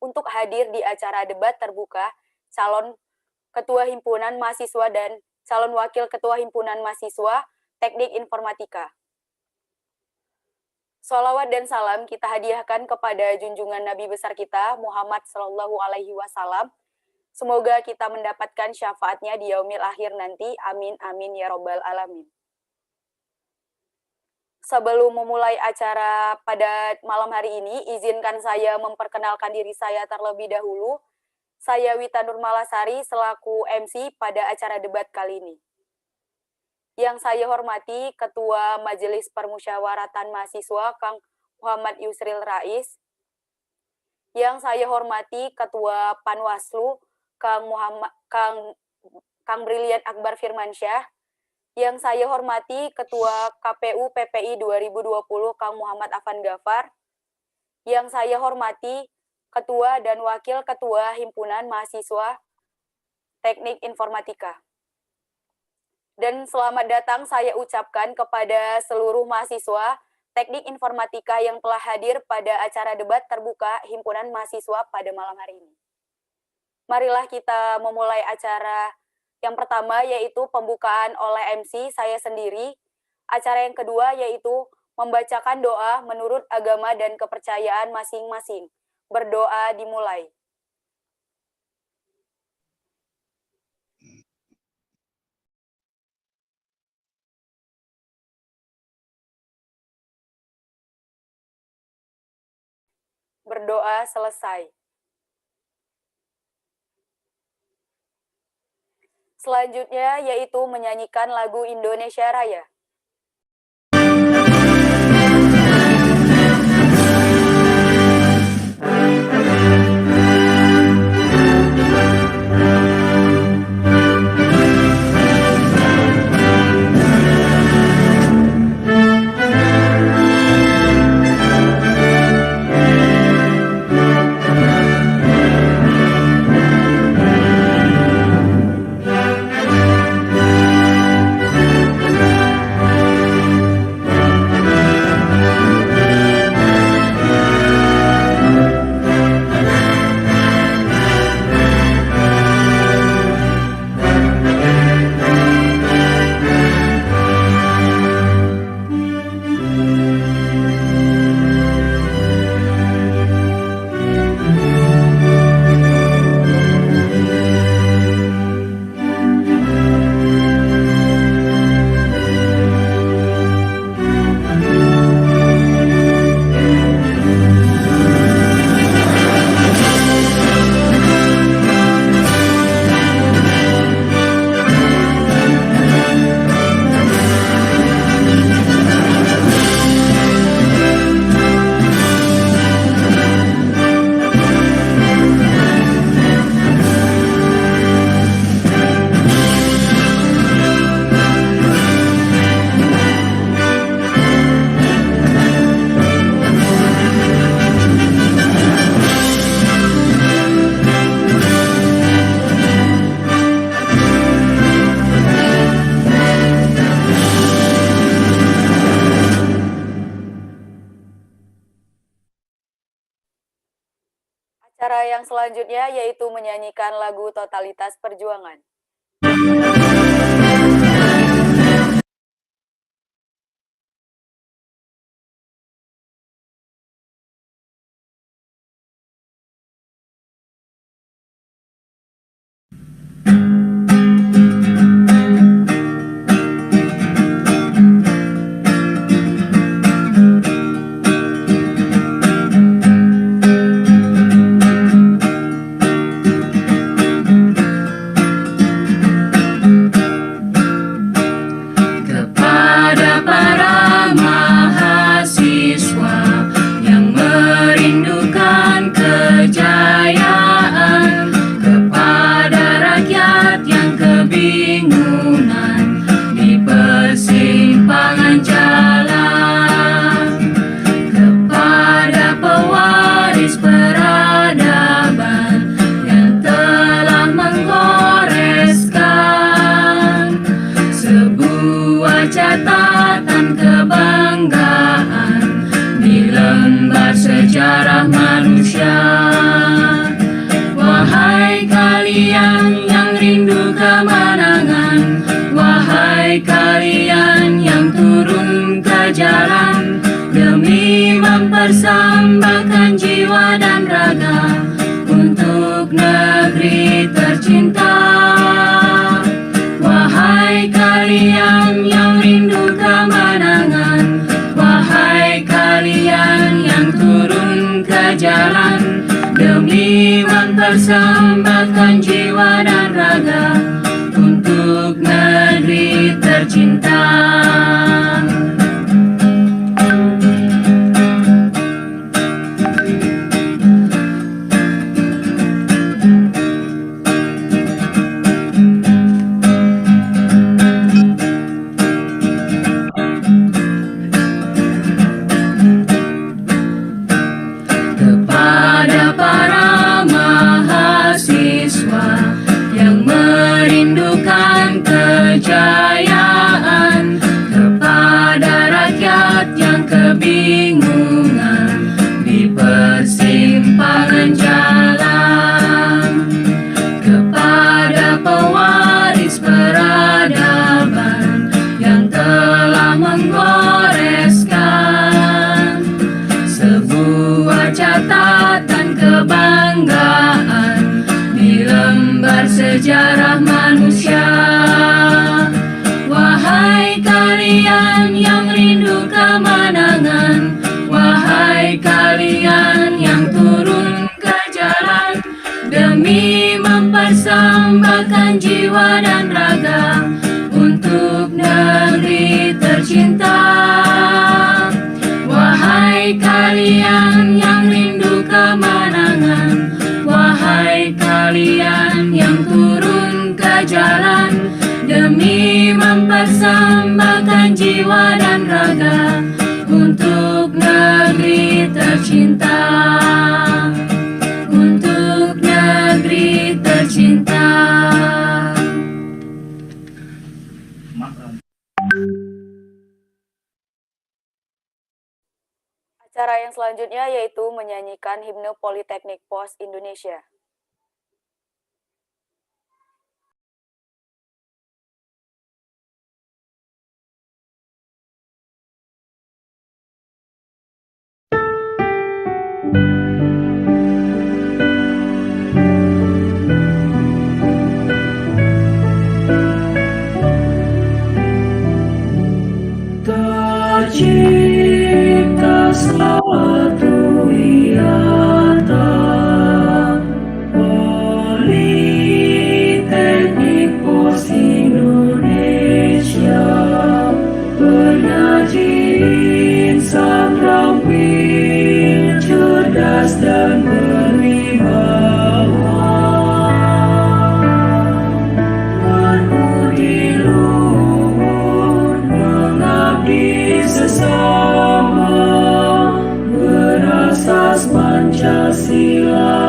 untuk hadir di acara debat terbuka calon Ketua Himpunan Mahasiswa dan calon Wakil Ketua Himpunan Mahasiswa Teknik Informatika. Sholawat dan salam kita hadiahkan kepada junjungan Nabi besar kita Muhammad Sallallahu Alaihi Wasallam. Semoga kita mendapatkan syafaatnya di yaumil akhir nanti. Amin amin ya robbal alamin. Sebelum memulai acara pada malam hari ini, izinkan saya memperkenalkan diri saya terlebih dahulu. Saya Wita Nurmalasari selaku MC pada acara debat kali ini. Yang saya hormati Ketua Majelis Permusyawaratan Mahasiswa Kang Muhammad Yusril Rais. Yang saya hormati Ketua Panwaslu Kang Brilian Akbar Firmansyah. Yang saya hormati Ketua KPU PPI 2020 Kang Muhammad Afan Ghaffar. Yang saya hormati Ketua dan Wakil Ketua Himpunan Mahasiswa Teknik Informatika. Dan selamat datang saya ucapkan kepada seluruh mahasiswa Teknik Informatika yang telah hadir pada acara debat terbuka Himpunan Mahasiswa pada malam hari ini. Marilah kita memulai acara yang pertama yaitu pembukaan oleh MC saya sendiri. Acara yang kedua yaitu membacakan doa menurut agama dan kepercayaan masing-masing. Berdoa dimulai. Berdoa selesai. Selanjutnya yaitu menyanyikan lagu Indonesia Raya. Acara yang selanjutnya yaitu menyanyikan lagu Totalitas Perjuangan. Kejayaan kepada rakyat raga untuk negeri tercinta. Wahai kalian yang rindu kemenangan, wahai kalian yang turun ke jalan demi mempersembahkan jiwa dan raga untuk negeri tercinta. Kepada para mahasiswa yang merindukan kejayaan, kepada rakyat yang kebingungan di persimpangan jalan, kepada pewaris peradaban yang telah menggoreskan sebuah catatan kebanggaan di lembar sejarah manusia. Wahai kalian yang rindu kemenangan, wahai kalian yang turun ke jalan demi mempersembahkan jiwa dan raga untuk negeri tercinta. Wahai kalian yang rindu kemenangan, wahai kalian yang turun ke jalan demi mempersembahkan jiwa dan raga untuk negeri tercinta, untuk negeri tercinta. Acara yang selanjutnya yaitu menyanyikan himne Politeknik Pos Indonesia. Tercipta satu wiata, Politeknik Pos Indonesia, penyaji insan ramping, cerdas dan berwibawa, berbudi luhur, mengabdi sesama, berasas Pancasila,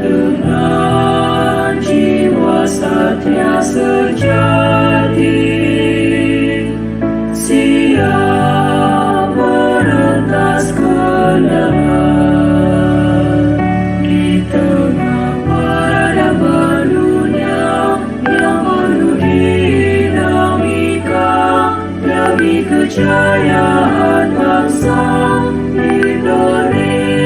dengan jiwa satria sejati, siap merentas kelangan di tengah peradaban dunia yang penuh dinamika demi kejayaan bangsa Indonesia.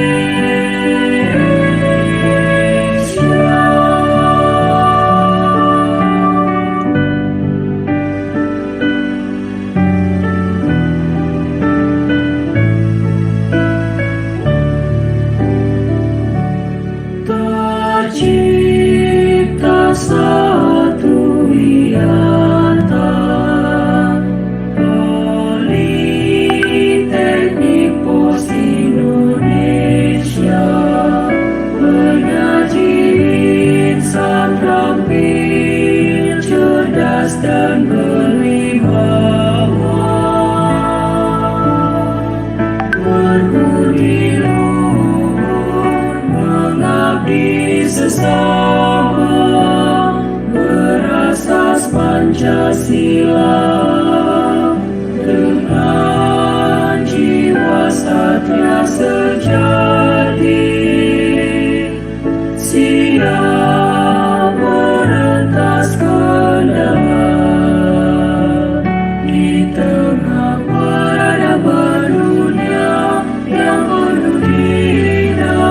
Tercipta satu wiata, Politeknik Pos Indonesia, penyaji insan ramping, cerdas dan berwibawa, berbudi luhur, mengabdi sesama, berasas Pancasila, dengan jiwa satria sejati, siap merentas kelangan di tengah peradaban dunia yang penuh dinamika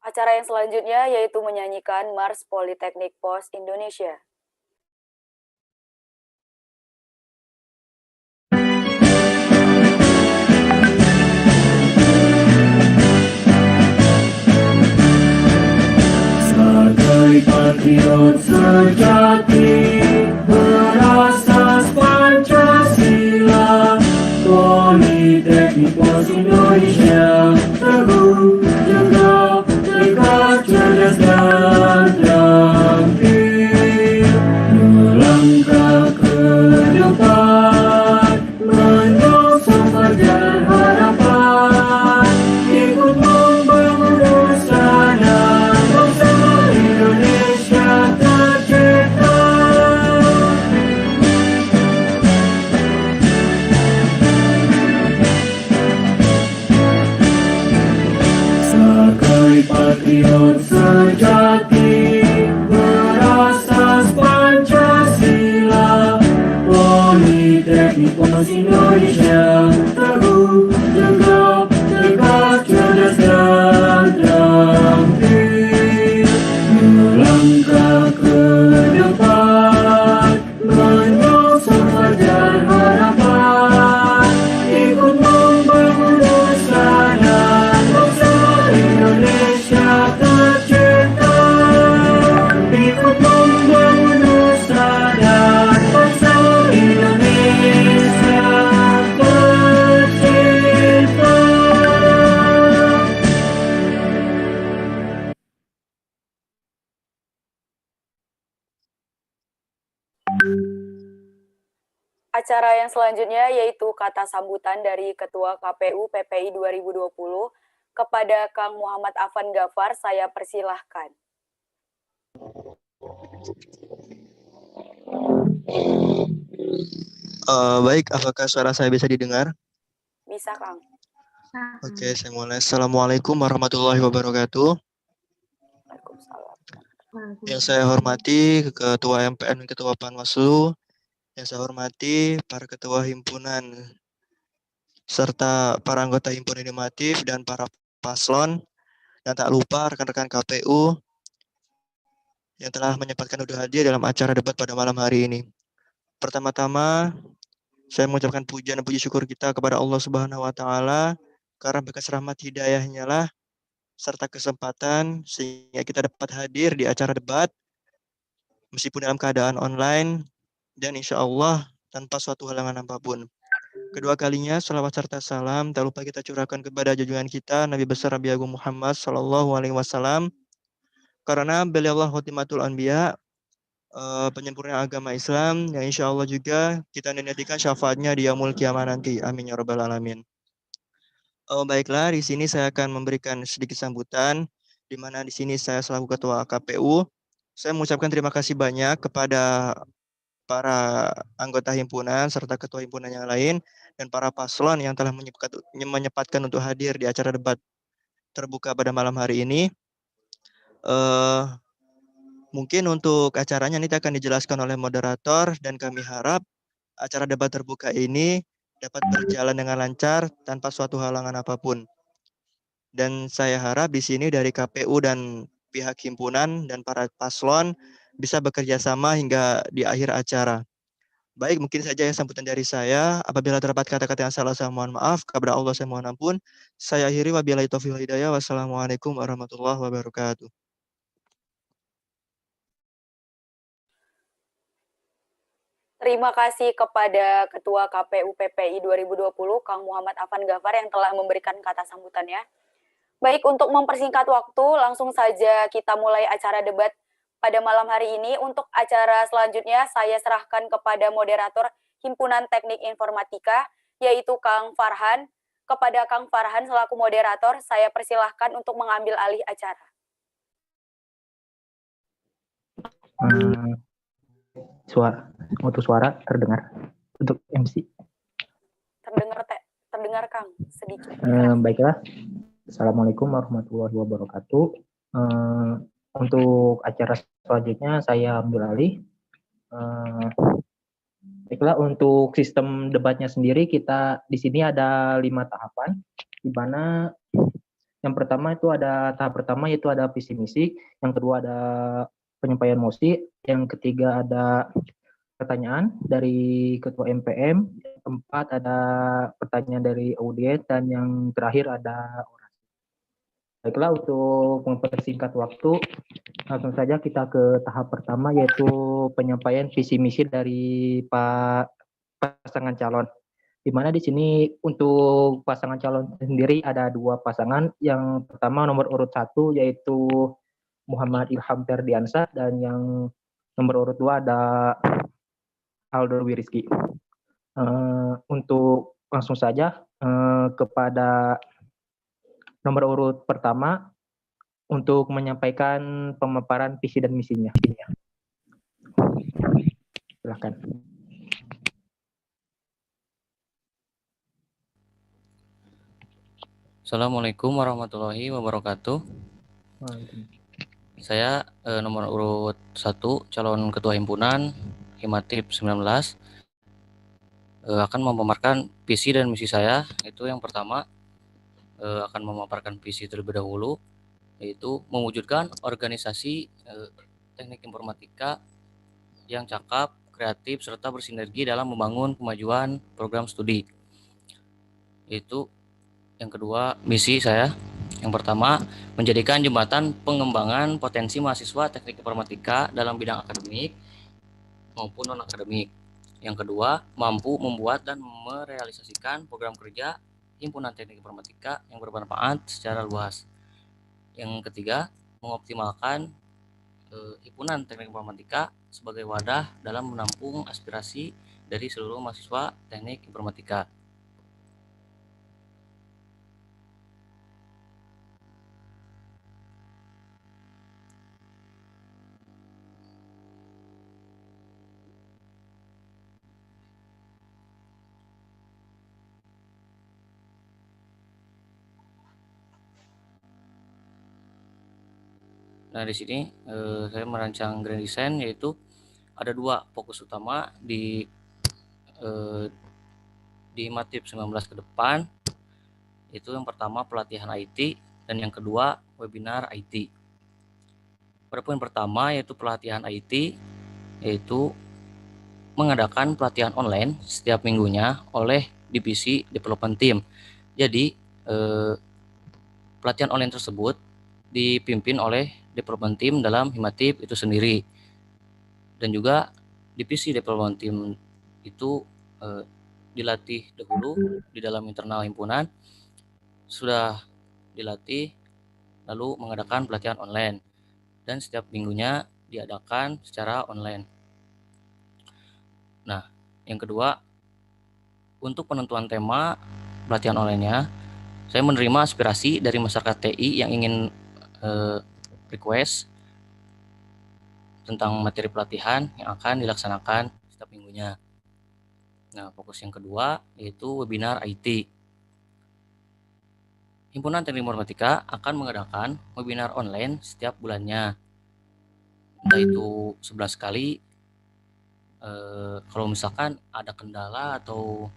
Acara yang selanjutnya yaitu menyanyikan Mars Politeknik Pos Indonesia. Sebagai patriot sejati berasas Pancasila, Politeknik Pos Indonesia teguh, tegap, tegas, cerdas dan terampil melangkah ke depan, menyusun fajar harapan, ikut membangun nusa dan bangsa Indonesia tercipta. Sebagai patriot sejati berasas Pancasila, Politeknik Pos Indonesia teguh, tegap, tegas, cerdas dan terampil melangkah ke depan, menyusun fajar harapan, ikut membangun nusa dan bangsa Indonesia tercipta. Ikut membangun nusa dan bangsa Indonesia tercipta. Acara yang selanjutnya yaitu kata sambutan dari Ketua KPU PPI 2020 kepada Kang Muhammad Afan Ghaffar, saya persilahkan. Baik, apakah suara saya bisa didengar? Bisa, Kang. Oke, saya mulai. Assalamualaikum warahmatullahi wabarakatuh. Waalaikumsalam. Yang saya hormati Ketua MPN, Ketua Panwaslu, yang saya hormati para Ketua Himpunan, serta para anggota Himpunan Inovatif dan para paslon, dan tak lupa rekan-rekan KPU yang telah menyempatkan untuk hadir dalam acara debat pada malam hari ini. Pertama-tama, saya mengucapkan pujian dan puji syukur kita kepada Allah Subhanahu wa Ta'ala karena berkat rahmat hidayahnya lah serta kesempatan sehingga kita dapat hadir di acara debat meskipun dalam keadaan online dan insya Allah tanpa suatu halangan apapun. Kedua kalinya salawat serta salam tak lupa kita curahkan kepada junjungan kita Nabi besar Nabi Agung Muhammad Sallallahu Alaihi Wasallam karena beliau Allah khotimatul anbiya, penyempurna agama Islam yang insya Allah juga kita nantikan syafaatnya di yaumul kiamah nanti. Amin ya rabbal alamin. Baiklah, di sini saya akan memberikan sedikit sambutan, di mana di sini saya selaku Ketua KPU, saya mengucapkan terima kasih banyak kepada para anggota himpunan serta ketua himpunan yang lain dan para paslon yang telah menyempatkan untuk hadir di acara debat terbuka pada malam hari ini. Mungkin untuk acaranya nanti akan dijelaskan oleh moderator dan kami harap acara debat terbuka ini dapat berjalan dengan lancar tanpa suatu halangan apapun. Dan saya harap di sini dari KPU dan pihak himpunan dan para paslon bisa bekerja sama hingga di akhir acara. Baik, mungkin saja yang sambutan dari saya. Apabila terdapat kata-kata yang salah, saya mohon maaf. Kepada Allah saya mohon ampun. Saya akhiri wabillahi taufiq wal hidayah. Wassalamualaikum warahmatullahi wabarakatuh. Terima kasih kepada Ketua KPU PPI 2020, Kang Muhammad Afan Ghaffar yang telah memberikan kata sambutannya. Baik, untuk mempersingkat waktu, langsung saja kita mulai acara debat pada malam hari ini. Untuk acara selanjutnya, saya serahkan kepada moderator Himpunan Teknik Informatika, yaitu Kang Farhan. Kepada Kang Farhan selaku moderator, saya persilahkan untuk mengambil alih acara. Untuk suara terdengar untuk MC. Terdengar Kang, sedikit. Baiklah. Assalamualaikum warahmatullahi wabarakatuh. Untuk acara selanjutnya saya ambil alih. Baiklah, untuk sistem debatnya sendiri kita di sini ada 5 tahapan, di mana Yang pertama itu ada tahap pertama yaitu ada visi misi, yang kedua ada penyampaian mosi, yang ketiga ada pertanyaan dari ketua MPM, yang keempat ada pertanyaan dari audiens, dan yang terakhir ada orasi. Baiklah, untuk mempersingkat waktu, langsung saja kita ke tahap pertama yaitu penyampaian visi misi dari Pak pasangan calon. Di mana di sini untuk pasangan calon sendiri ada dua pasangan. Yang pertama nomor urut 1 yaitu Muhammad Ilham Ferdiansyah, dan yang nomor urut 2 ada Aldo Wirizki. Untuk langsung saja kepada nomor urut pertama untuk menyampaikan pemaparan visi dan misinya. Silakan. Assalamualaikum warahmatullahi wabarakatuh. Saya nomor urut 1, calon ketua himpunan Himatip 19, akan memaparkan visi dan misi saya. Itu yang pertama, akan memaparkan visi terlebih dahulu, yaitu mewujudkan organisasi teknik informatika yang cakap, kreatif, serta bersinergi dalam membangun kemajuan program studi. Itu yang kedua, misi saya. Yang pertama, menjadikan jembatan pengembangan potensi mahasiswa teknik informatika dalam bidang akademik maupun non-akademik. Yang kedua, mampu membuat dan merealisasikan program kerja himpunan teknik informatika yang bermanfaat secara luas. Yang ketiga, mengoptimalkan himpunan teknik informatika sebagai wadah dalam menampung aspirasi dari seluruh mahasiswa teknik informatika. Nah, di sini saya merancang grand design, yaitu ada dua fokus utama di Himatip 19 ke depan. Itu yang pertama pelatihan IT dan yang kedua webinar IT. Pada poin pertama yaitu pelatihan IT, yaitu mengadakan pelatihan online setiap minggunya oleh divisi development team. Jadi pelatihan online tersebut dipimpin oleh development team dalam Himatip itu sendiri, dan juga divisi development team itu dilatih dahulu di dalam internal himpunan, sudah dilatih lalu mengadakan pelatihan online, dan setiap minggunya diadakan secara online. Nah, yang kedua, untuk penentuan tema pelatihan online-nya, saya menerima aspirasi dari masyarakat TI yang ingin request tentang materi pelatihan yang akan dilaksanakan setiap minggunya. Nah, fokus yang kedua yaitu webinar IT. Himpunan Teknik Informatika akan mengadakan webinar online setiap bulannya, entah itu 11 kali. Kalau misalkan ada kendala atau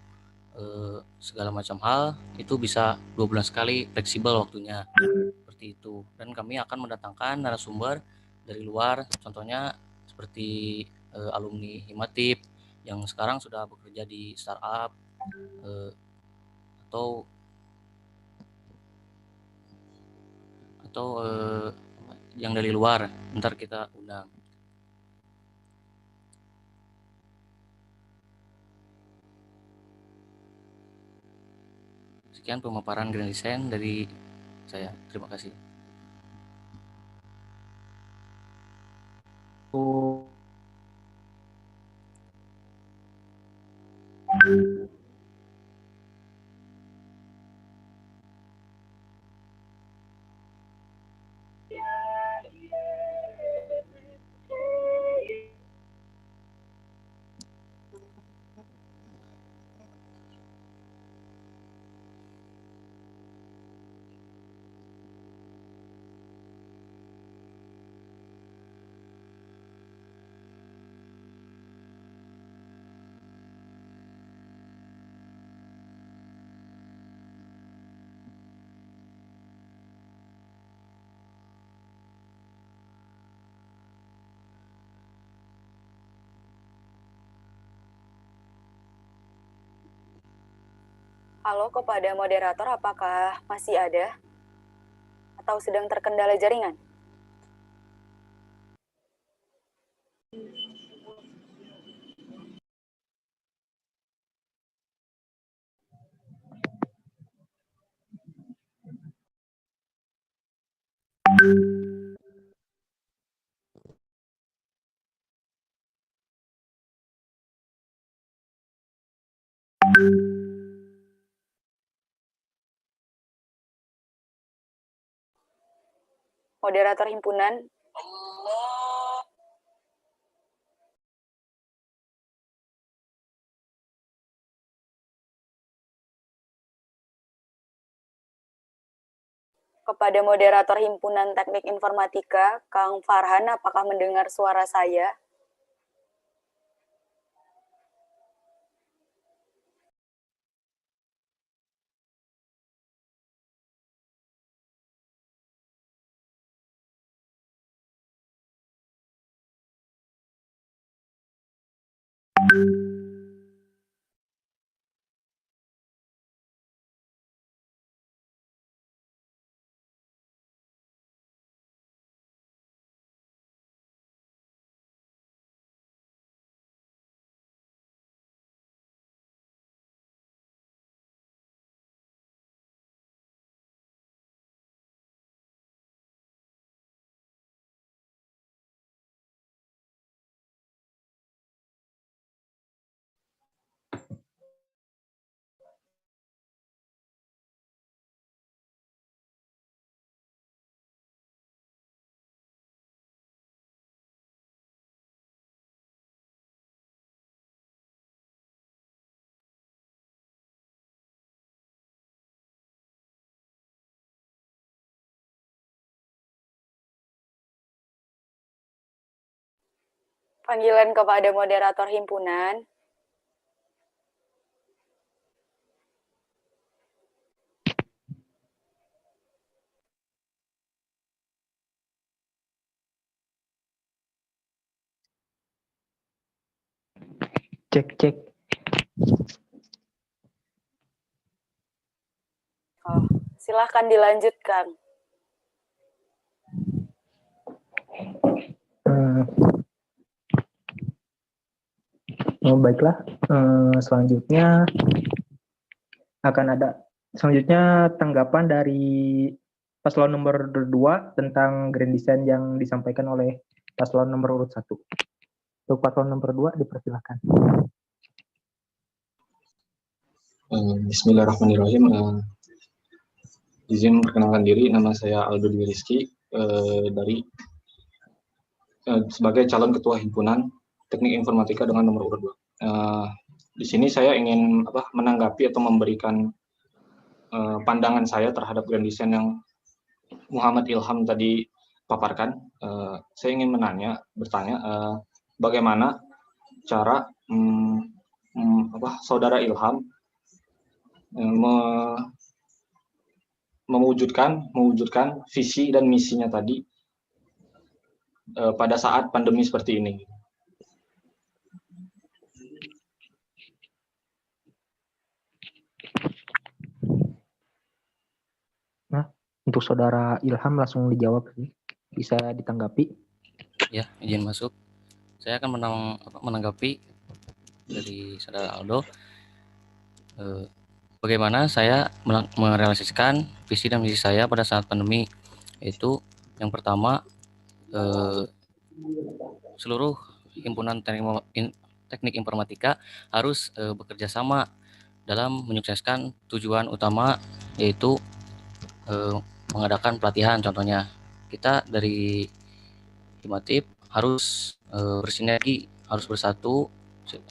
segala macam hal, itu bisa 12 kali, fleksibel waktunya, seperti itu. Dan kami akan mendatangkan narasumber dari luar, contohnya seperti alumni Himatip yang sekarang sudah bekerja di startup, atau yang dari luar, ntar kita undang. Sekian pemaparan grand design dari saya. Terima kasih. Halo kepada moderator, apakah masih ada? Atau sedang terkendala jaringan? Moderator himpunan. Kepada moderator himpunan teknik informatika, Kang Farhan, apakah mendengar suara saya? Panggilan kepada moderator himpunan. Cek. Oh, silahkan dilanjutkan. Baiklah, selanjutnya tanggapan dari paslon nomor 2 tentang grand design yang disampaikan oleh paslon nomor urut 1. Untuk paslon nomor 2 dipersilakan. Bismillahirrahmanirrahim. Izin perkenalkan diri, nama saya Aldo Dwi Rizky sebagai calon ketua himpunan teknik informatika dengan nomor urut 2. Di sini saya ingin menanggapi atau memberikan pandangan saya terhadap grand design yang Muhammad Ilham tadi paparkan. Saya ingin bertanya bagaimana cara saudara Ilham mewujudkan visi dan misinya tadi pada saat pandemi seperti ini. Nah, untuk saudara Ilham langsung dijawab, bisa ditanggapi. Ya, izin masuk. Saya akan menanggapi dari saudara Aldo. Bagaimana saya merealisasikan visi dan misi saya pada saat pandemi, yaitu yang pertama, seluruh himpunan teknik informatika harus bekerja sama dalam menyukseskan tujuan utama, yaitu mengadakan pelatihan. Contohnya kita dari Himatip harus bersinergi, harus bersatu,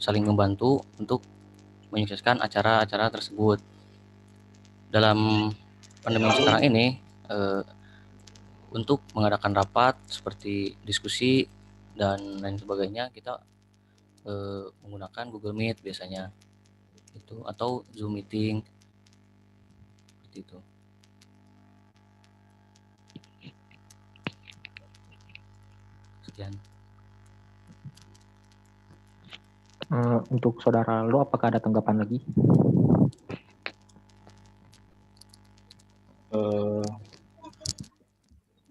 saling membantu untuk menyukseskan acara-acara tersebut. Dalam pandemi sekarang ini, untuk mengadakan rapat seperti diskusi dan lain sebagainya, kita menggunakan Google Meet biasanya itu, atau Zoom meeting seperti itu. Sekian. Untuk saudara Aldo, apakah ada tanggapan lagi?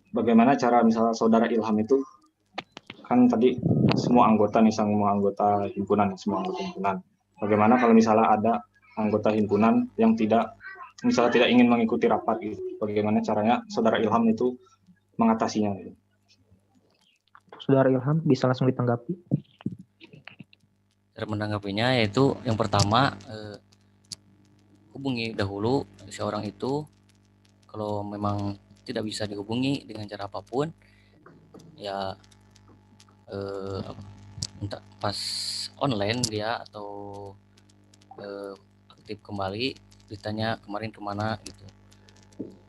bagaimana cara misalnya saudara Ilham itu, kan tadi semua anggota himpunan, bagaimana kalau misalnya ada anggota himpunan yang misalnya tidak ingin mengikuti rapat gitu, bagaimana caranya saudara Ilham itu mengatasinya gitu. Saudara Ilham bisa langsung ditanggapi. Cara menanggapinya yaitu yang pertama, hubungi dahulu seorang itu. Kalau memang tidak bisa dihubungi dengan cara apapun, ya entah pas online dia atau aktif kembali, ditanya kemarin kemana gitu.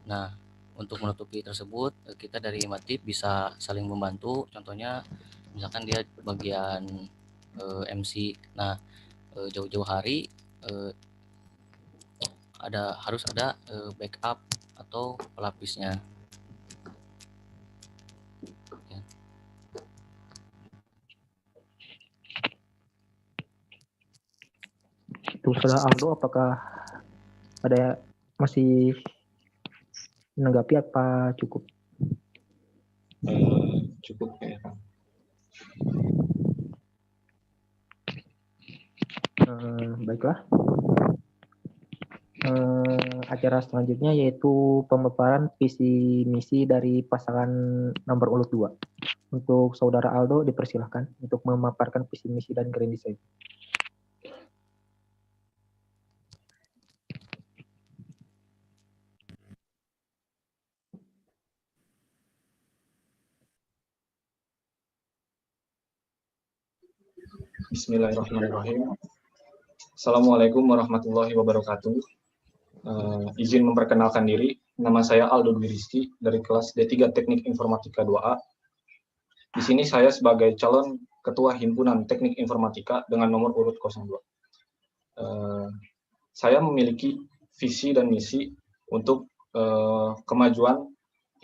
Nah, untuk menutupi tersebut, kita dari Matip bisa saling membantu. Contohnya misalkan dia bagian MC, nah jauh-jauh hari harus ada backup atau pelapisnya. Ya. Itu Saudara Aldo, apakah ada masih menanggapi apa cukup? Cukup ya. Baiklah. Acara selanjutnya yaitu pemaparan visi misi dari pasangan nomor urut 2. Untuk Saudara Aldo dipersilahkan untuk memaparkan visi misi dan grand design. Bismillahirrahmanirrahim. Assalamualaikum warahmatullahi wabarakatuh. Izin memperkenalkan diri, nama saya Aldo Dwi Rizky dari kelas D3 Teknik Informatika 2A. Di sini saya sebagai calon Ketua Himpunan Teknik Informatika dengan nomor urut 02. Saya memiliki visi dan misi untuk kemajuan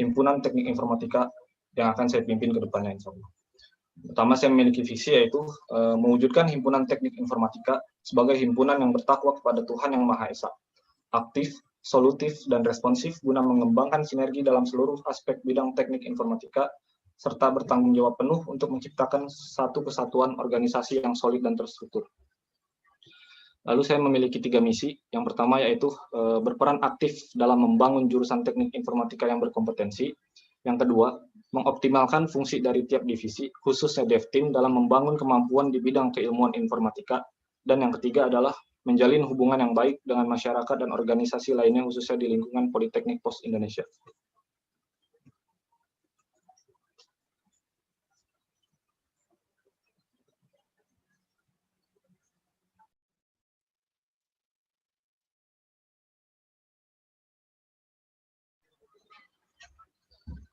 Himpunan Teknik Informatika yang akan saya pimpin ke depannya, insya Allah. Pertama, saya memiliki visi yaitu mewujudkan Himpunan Teknik Informatika sebagai himpunan yang bertakwa kepada Tuhan Yang Maha Esa, aktif, solutif, dan responsif guna mengembangkan sinergi dalam seluruh aspek bidang teknik informatika, serta bertanggung jawab penuh untuk menciptakan satu kesatuan organisasi yang solid dan terstruktur. Lalu saya memiliki 3 misi. Yang pertama yaitu berperan aktif dalam membangun jurusan teknik informatika yang berkompetensi. Yang kedua, mengoptimalkan fungsi dari tiap divisi, khususnya DevTeam dalam membangun kemampuan di bidang keilmuan informatika. Dan yang ketiga adalah menjalin hubungan yang baik dengan masyarakat dan organisasi lainnya, khususnya di lingkungan Politeknik Pos Indonesia.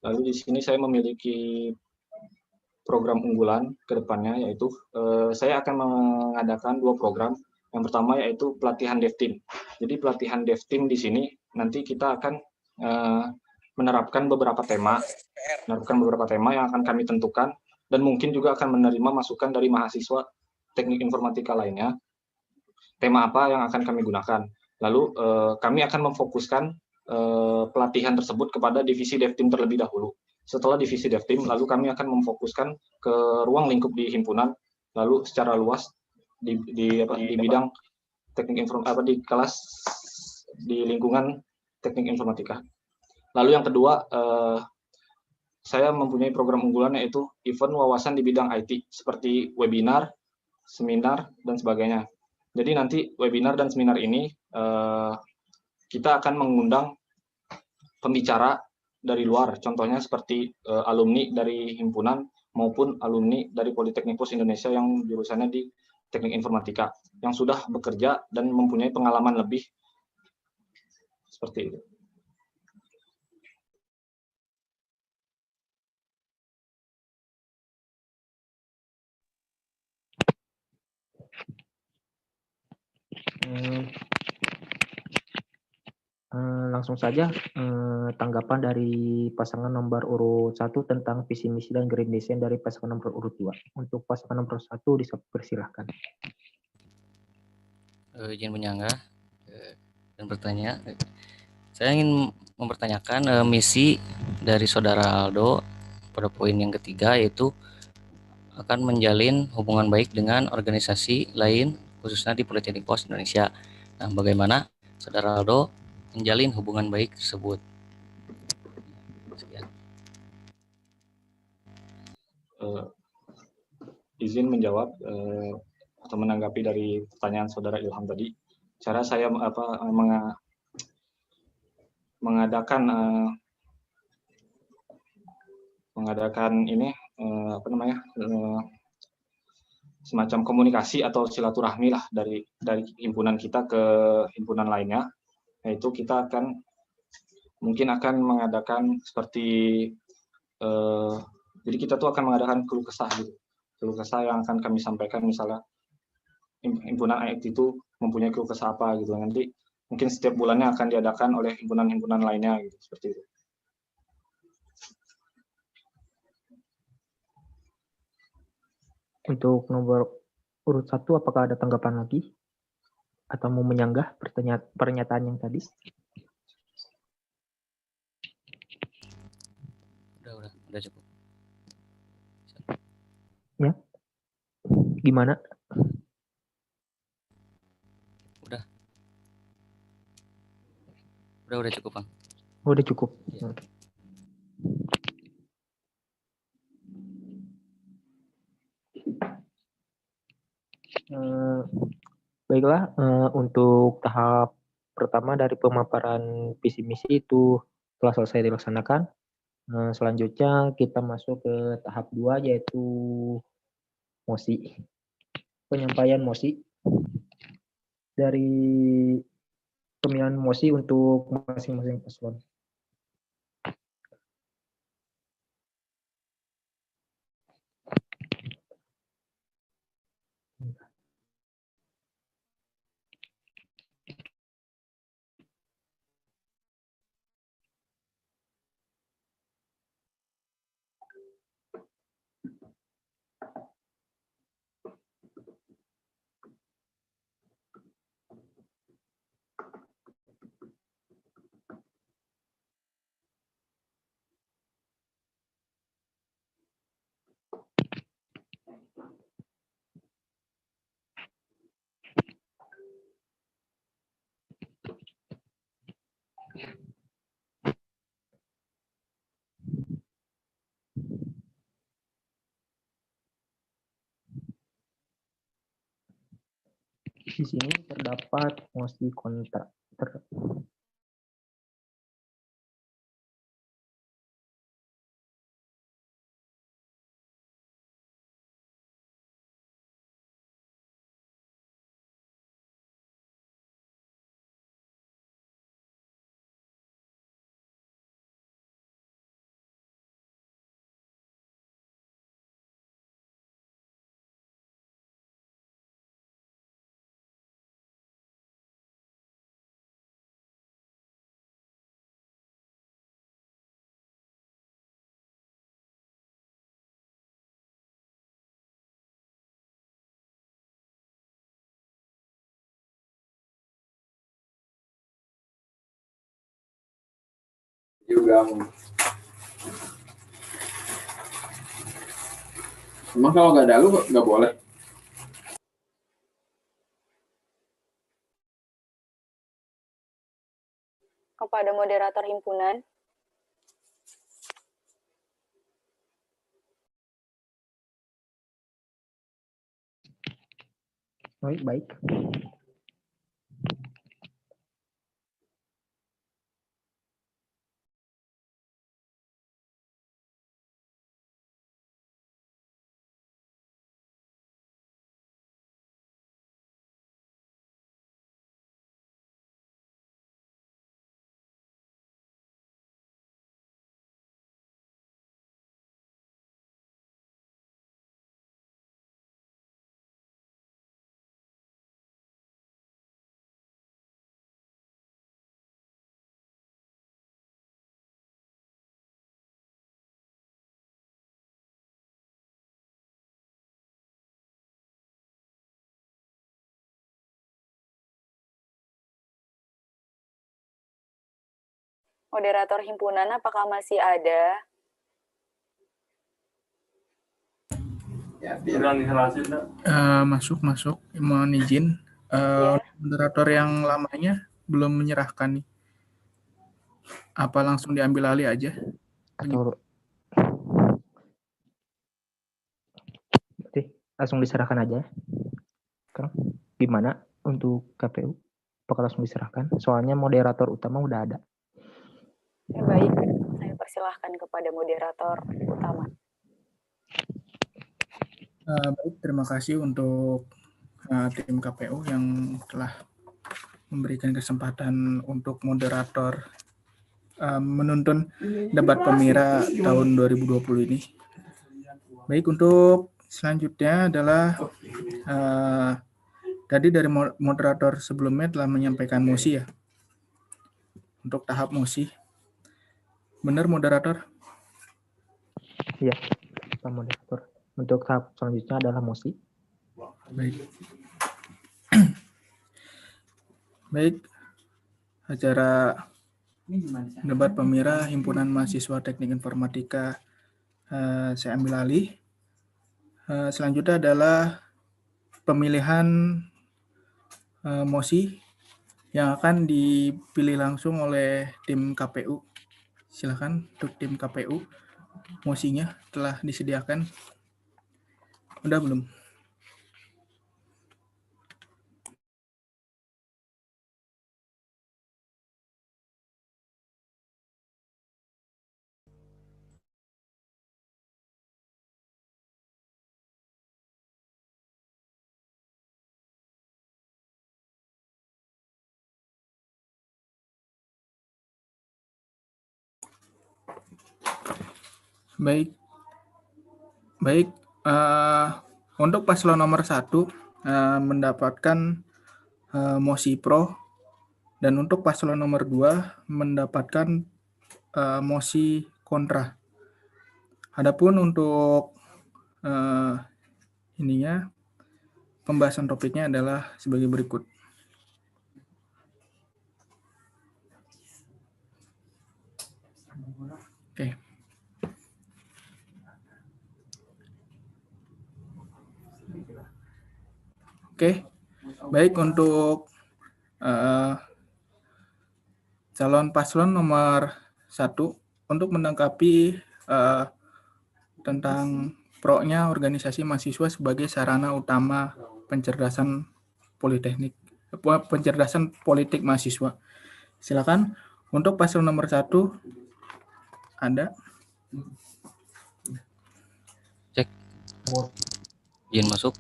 Lalu di sini saya memiliki program unggulan ke depannya, yaitu saya akan mengadakan 2 program. Yang pertama yaitu pelatihan DevTeam. Jadi pelatihan DevTeam di sini nanti kita akan menerapkan beberapa tema yang akan kami tentukan, dan mungkin juga akan menerima masukan dari mahasiswa teknik informatika lainnya. Tema apa yang akan kami gunakan. Lalu kami akan memfokuskan pelatihan tersebut kepada divisi DevTeam terlebih dahulu. Setelah divisi DevTeam, lalu kami akan memfokuskan ke ruang lingkup di himpunan, lalu secara luas di bidang teknik informatika, di kelas di lingkungan teknik informatika. Lalu yang kedua, saya mempunyai program unggulan yaitu event wawasan di bidang IT seperti webinar, seminar, dan sebagainya. Jadi nanti webinar dan seminar ini kita akan mengundang pembicara dari luar, contohnya seperti alumni dari himpunan maupun alumni dari Politeknik Pos Indonesia yang jurusannya di teknik informatika, yang sudah bekerja dan mempunyai pengalaman lebih, seperti itu. Langsung saja tanggapan dari pasangan nomor urut 1 tentang visi misi dan grand design dari pasangan nomor urut 2. Untuk pasangan nomor 1 dipersilahkan. Izin menyanggah dan bertanya. Saya ingin mempertanyakan misi dari Saudara Aldo pada poin yang ketiga, yaitu akan menjalin hubungan baik dengan organisasi lain khususnya di Politeknik Pos Indonesia. Nah, bagaimana Saudara Aldo menjalin hubungan baik tersebut? Sekian. Izin menjawab atau menanggapi dari pertanyaan Saudara Ilham tadi. Cara saya mengadakan ini semacam komunikasi atau silaturahmi lah dari himpunan kita ke himpunan lainnya, yaitu kita mungkin akan mengadakan seperti jadi kita tuh akan mengadakan keluh kesah gitu, keluh kesah yang akan kami sampaikan, misalnya himpunan AIT itu mempunyai keluh kesah apa gitu, nanti mungkin setiap bulannya akan diadakan oleh himpunan-himpunan lainnya gitu, seperti itu. Untuk nomor urut 1, apakah ada tanggapan lagi? Atau mau menyanggah pernyataan yang tadi? Udah cukup. Ya. Gimana? Udah cukup, Bang. Oh, udah cukup. Ya. Oke. Baiklah, untuk tahap pertama dari pemaparan visi misi itu telah selesai dilaksanakan. Selanjutnya kita masuk ke tahap 2, yaitu mosi. Penyampaian mosi. Dari pemilihan mosi untuk masing-masing paslon. Di sini terdapat mosi kontra. Juga. Emang kalau nggak ada lu nggak boleh? Kepada moderator himpunan. Baik. Moderator himpunan apakah masih ada? Masuk. Mohon izin. Ya. Moderator yang lamanya belum menyerahkan nih. Apa langsung diambil alih aja? Atau berarti langsung diserahkan aja, Kang? Gimana untuk KPU? Apakah langsung diserahkan? Soalnya moderator utama udah ada. Ya, baik, saya persilahkan kepada moderator utama. Baik, terima kasih untuk tim KPU yang telah memberikan kesempatan untuk moderator menuntun debat pemira tahun 2020 ini. Baik, untuk selanjutnya adalah tadi dari moderator sebelumnya telah menyampaikan mosi ya. Untuk tahap mosi. Benar moderator? Iya, Pak Moderator. Untuk tahap selanjutnya adalah mosi. Baik. Baik. Acara debat pemira Himpunan Mahasiswa Teknik Informatika saya ambil alih. Selanjutnya adalah pemilihan mosi yang akan dipilih langsung oleh tim KPU. Silakan untuk tim KPU. Mosinya telah disediakan. Udah belum? Baik. Untuk paslon nomor 1 mendapatkan mosi pro, dan untuk paslon nomor 2 mendapatkan mosi kontra. Adapun untuk pembahasan topiknya adalah sebagai berikut. Oke. Oke, baik, untuk calon paslon nomor 1 untuk menanggapi tentang pro-nya organisasi mahasiswa sebagai sarana utama pencerdasan politik mahasiswa. Silakan untuk paslon nomor 1 ada. Cek. Izin masuk.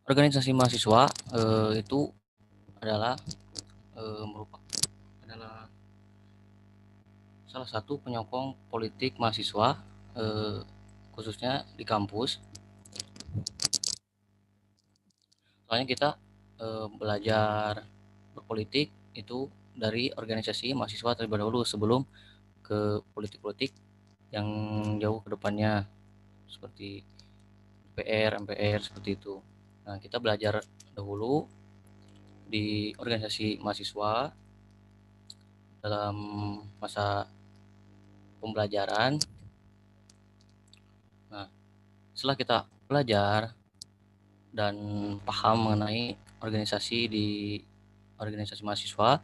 Organisasi mahasiswa itu adalah salah satu penyokong politik mahasiswa, khususnya di kampus. Soalnya kita belajar berpolitik itu dari organisasi mahasiswa terlebih dahulu sebelum ke politik-politik yang jauh ke depannya seperti DPR, MPR seperti itu. Nah, kita belajar dahulu di organisasi mahasiswa dalam masa pembelajaran. Nah, setelah kita belajar dan paham mengenai organisasi mahasiswa,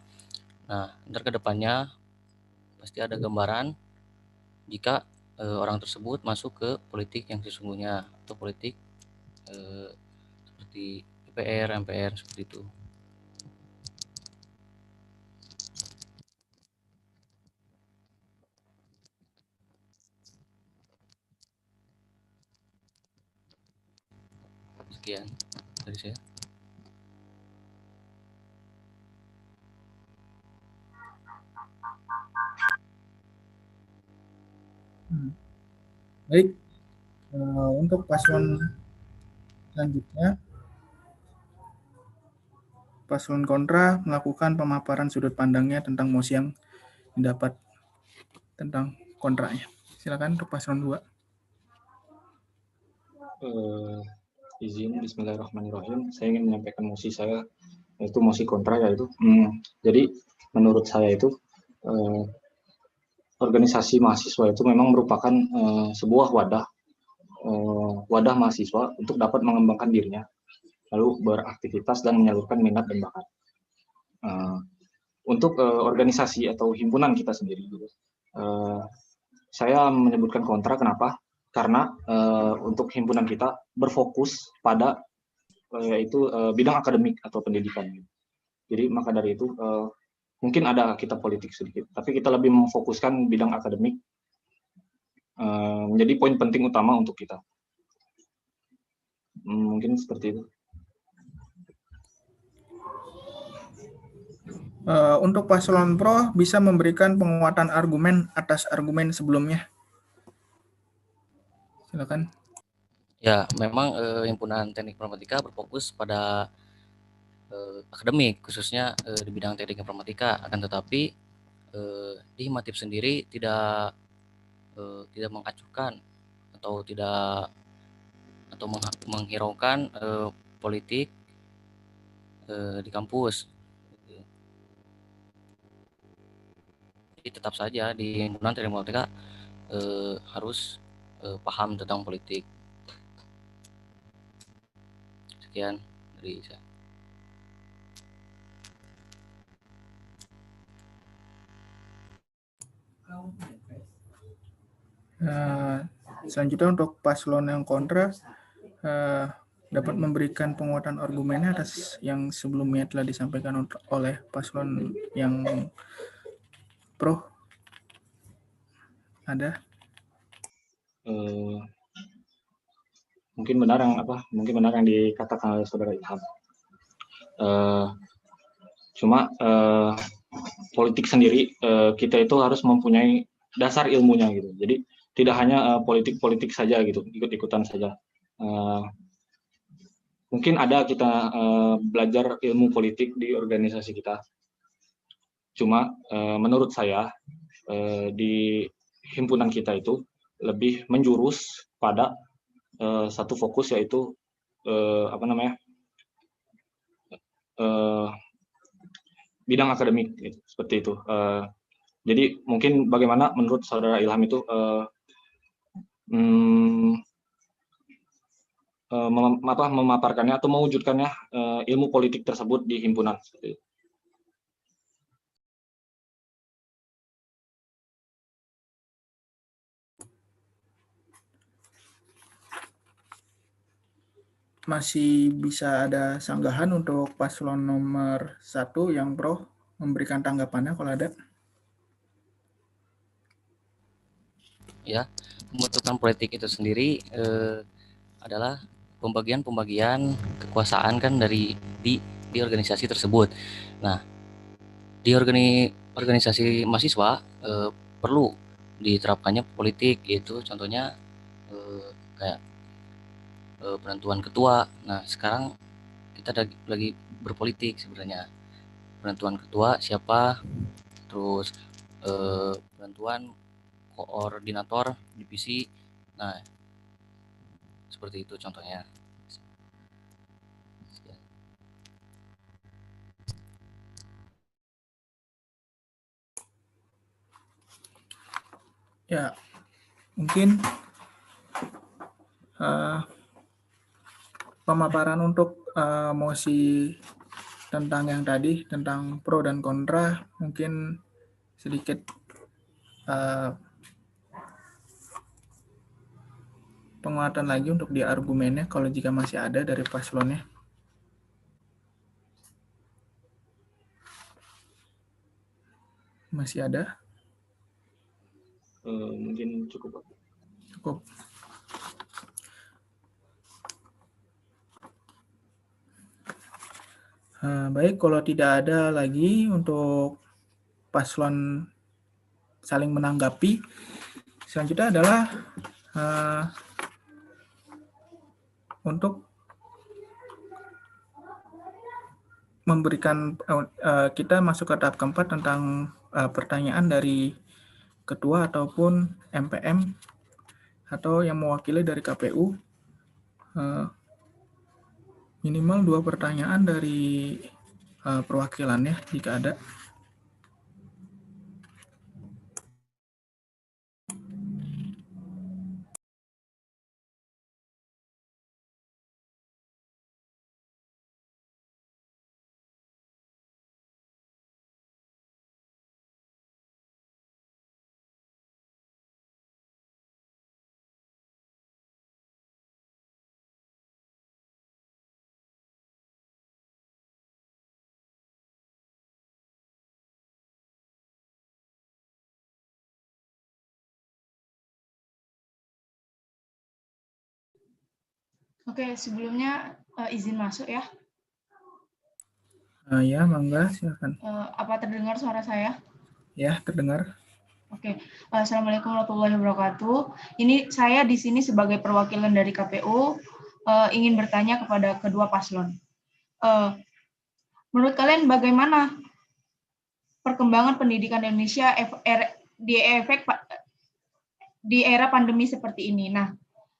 nah, ntar ke depannya pasti ada gambaran jika orang tersebut masuk ke politik yang sesungguhnya atau politik seperti DPR, MPR seperti itu. Sekian dari saya. Baik, untuk paslon selanjutnya, paslon kontra melakukan pemaparan sudut pandangnya tentang mosi yang didapat tentang kontranya. Silakan untuk paslon 2. Izin, Bismillahirrahmanirrahim. Saya ingin menyampaikan mosi saya, yaitu mosi kontra, yaitu jadi menurut saya itu organisasi mahasiswa itu memang merupakan sebuah wadah mahasiswa untuk dapat mengembangkan dirinya, lalu beraktivitas dan menyalurkan minat dan bakat. Untuk organisasi atau himpunan kita sendiri, saya menyebutkan kontra. Kenapa? Karena untuk himpunan kita berfokus pada yaitu bidang akademik atau pendidikan. Jadi maka dari itu mungkin ada kita politik sedikit, tapi kita lebih memfokuskan bidang akademik menjadi poin penting utama untuk kita. Mungkin seperti itu. Untuk paslon pro bisa memberikan penguatan argumen atas argumen sebelumnya. Silakan. Ya, memang himpunan teknik informatika berfokus pada akademik, khususnya di bidang teknik informatika. Akan tetapi di Himatif sendiri tidak mengacuhkan atau menghiraukan politik di kampus. Jadi tetap saja di himpunan teknik informatika harus paham tentang politik. Sekian dari saya. Selanjutnya untuk paslon yang kontra dapat memberikan penguatan argumennya atas yang sebelumnya telah disampaikan oleh paslon yang pro. Ada? Mungkin benar yang dikatakan oleh saudara Ilham. Cuma politik sendiri kita itu harus mempunyai dasar ilmunya gitu. Jadi tidak hanya politik saja gitu, ikut-ikutan saja. Mungkin ada kita belajar ilmu politik di organisasi kita. Cuma menurut saya di himpunan kita itu lebih menjurus pada satu fokus, yaitu bidang akademik gitu, seperti itu. Jadi mungkin bagaimana menurut saudara Ilham itu memaparkannya atau mewujudkannya ilmu politik tersebut di himpunan seperti itu. Masih bisa ada sanggahan untuk paslon nomor 1 yang pro memberikan tanggapannya kalau ada. Ya, pembentukan politik itu sendiri adalah pembagian kekuasaan kan di organisasi tersebut. Nah, di organisasi mahasiswa perlu diterapkannya politik, yaitu contohnya kayak penentuan ketua. Nah, sekarang kita lagi berpolitik sebenarnya. Penentuan ketua siapa, terus penentuan koordinator divisi. Nah, seperti itu contohnya. Ya, mungkin pemaparan untuk mosi tentang yang tadi, tentang pro dan kontra, mungkin sedikit penguatan lagi untuk di argumennya kalau jika masih ada dari paslonnya. Masih ada? Mungkin cukup. Cukup. Baik, kalau tidak ada lagi untuk paslon saling menanggapi, selanjutnya adalah untuk memberikan kita masuk ke tahap keempat tentang pertanyaan dari ketua ataupun MPM atau yang mewakili dari KPU. Minimal 2 pertanyaan dari perwakilannya jika ada. Oke, sebelumnya izin masuk ya. Ya, mangga, silakan. Apa terdengar suara saya? Ya, terdengar. Oke, Assalamualaikum warahmatullahi wabarakatuh. Ini saya di sini sebagai perwakilan dari KPU ingin bertanya kepada kedua paslon. Menurut kalian bagaimana perkembangan pendidikan Indonesia di era pandemi seperti ini? Nah,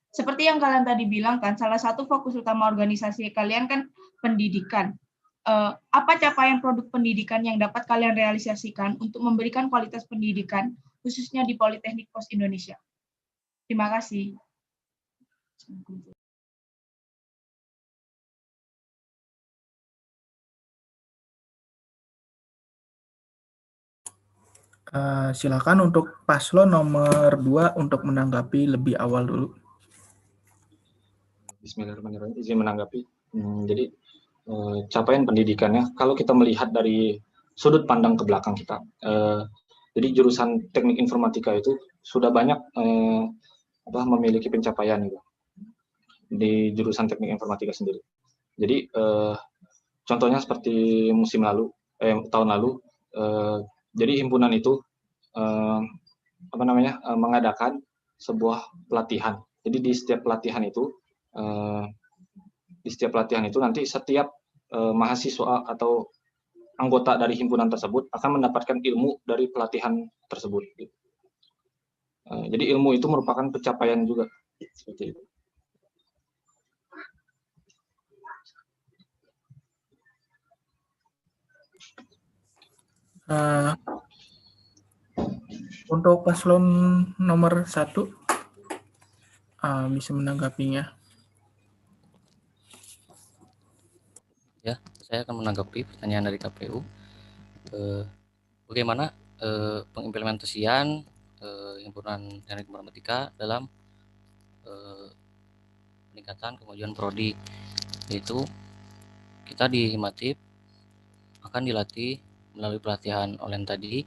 seperti yang kalian tadi bilang kan, salah satu fokus utama organisasi kalian kan pendidikan. Apa capaian produk pendidikan yang dapat kalian realisasikan untuk memberikan kualitas pendidikan, khususnya di Politeknik Pos Indonesia? Terima kasih. Silakan untuk paslon nomor 2 untuk menanggapi lebih awal dulu. Bismillahirrahmanirrahim. Izin menanggapi. Jadi capaian pendidikannya, kalau kita melihat dari sudut pandang ke belakang kita, jadi jurusan teknik informatika itu sudah banyak memiliki pencapaian gitu, di jurusan teknik informatika sendiri. Jadi contohnya seperti tahun lalu, jadi himpunan itu mengadakan sebuah pelatihan. Jadi di setiap pelatihan itu nanti setiap mahasiswa atau anggota dari himpunan tersebut akan mendapatkan ilmu dari pelatihan tersebut. Jadi ilmu itu merupakan pencapaian juga, seperti itu. Untuk paslon nomor 1 bisa menanggapinya. Ya, saya akan menanggapi pertanyaan dari KPU. Bagaimana pengimplementasian himpunan teknik informatika dalam peningkatan kemajuan prodi, yaitu kita di Himatif akan dilatih melalui pelatihan online tadi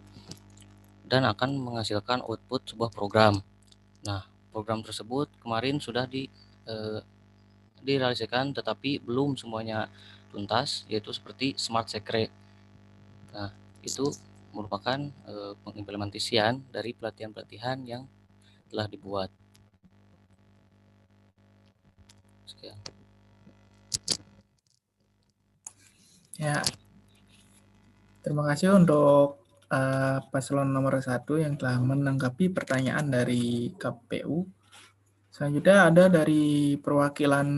dan akan menghasilkan output sebuah program. Nah, program tersebut kemarin sudah direalisasikan, tetapi belum semuanya tuntas, yaitu seperti Smart Secret. Nah, itu merupakan pengimplementasian dari pelatihan-pelatihan yang telah dibuat. Sekian. Ya, terima kasih untuk paslon nomor 1 yang telah menanggapi pertanyaan dari KPU. Selanjutnya ada dari perwakilan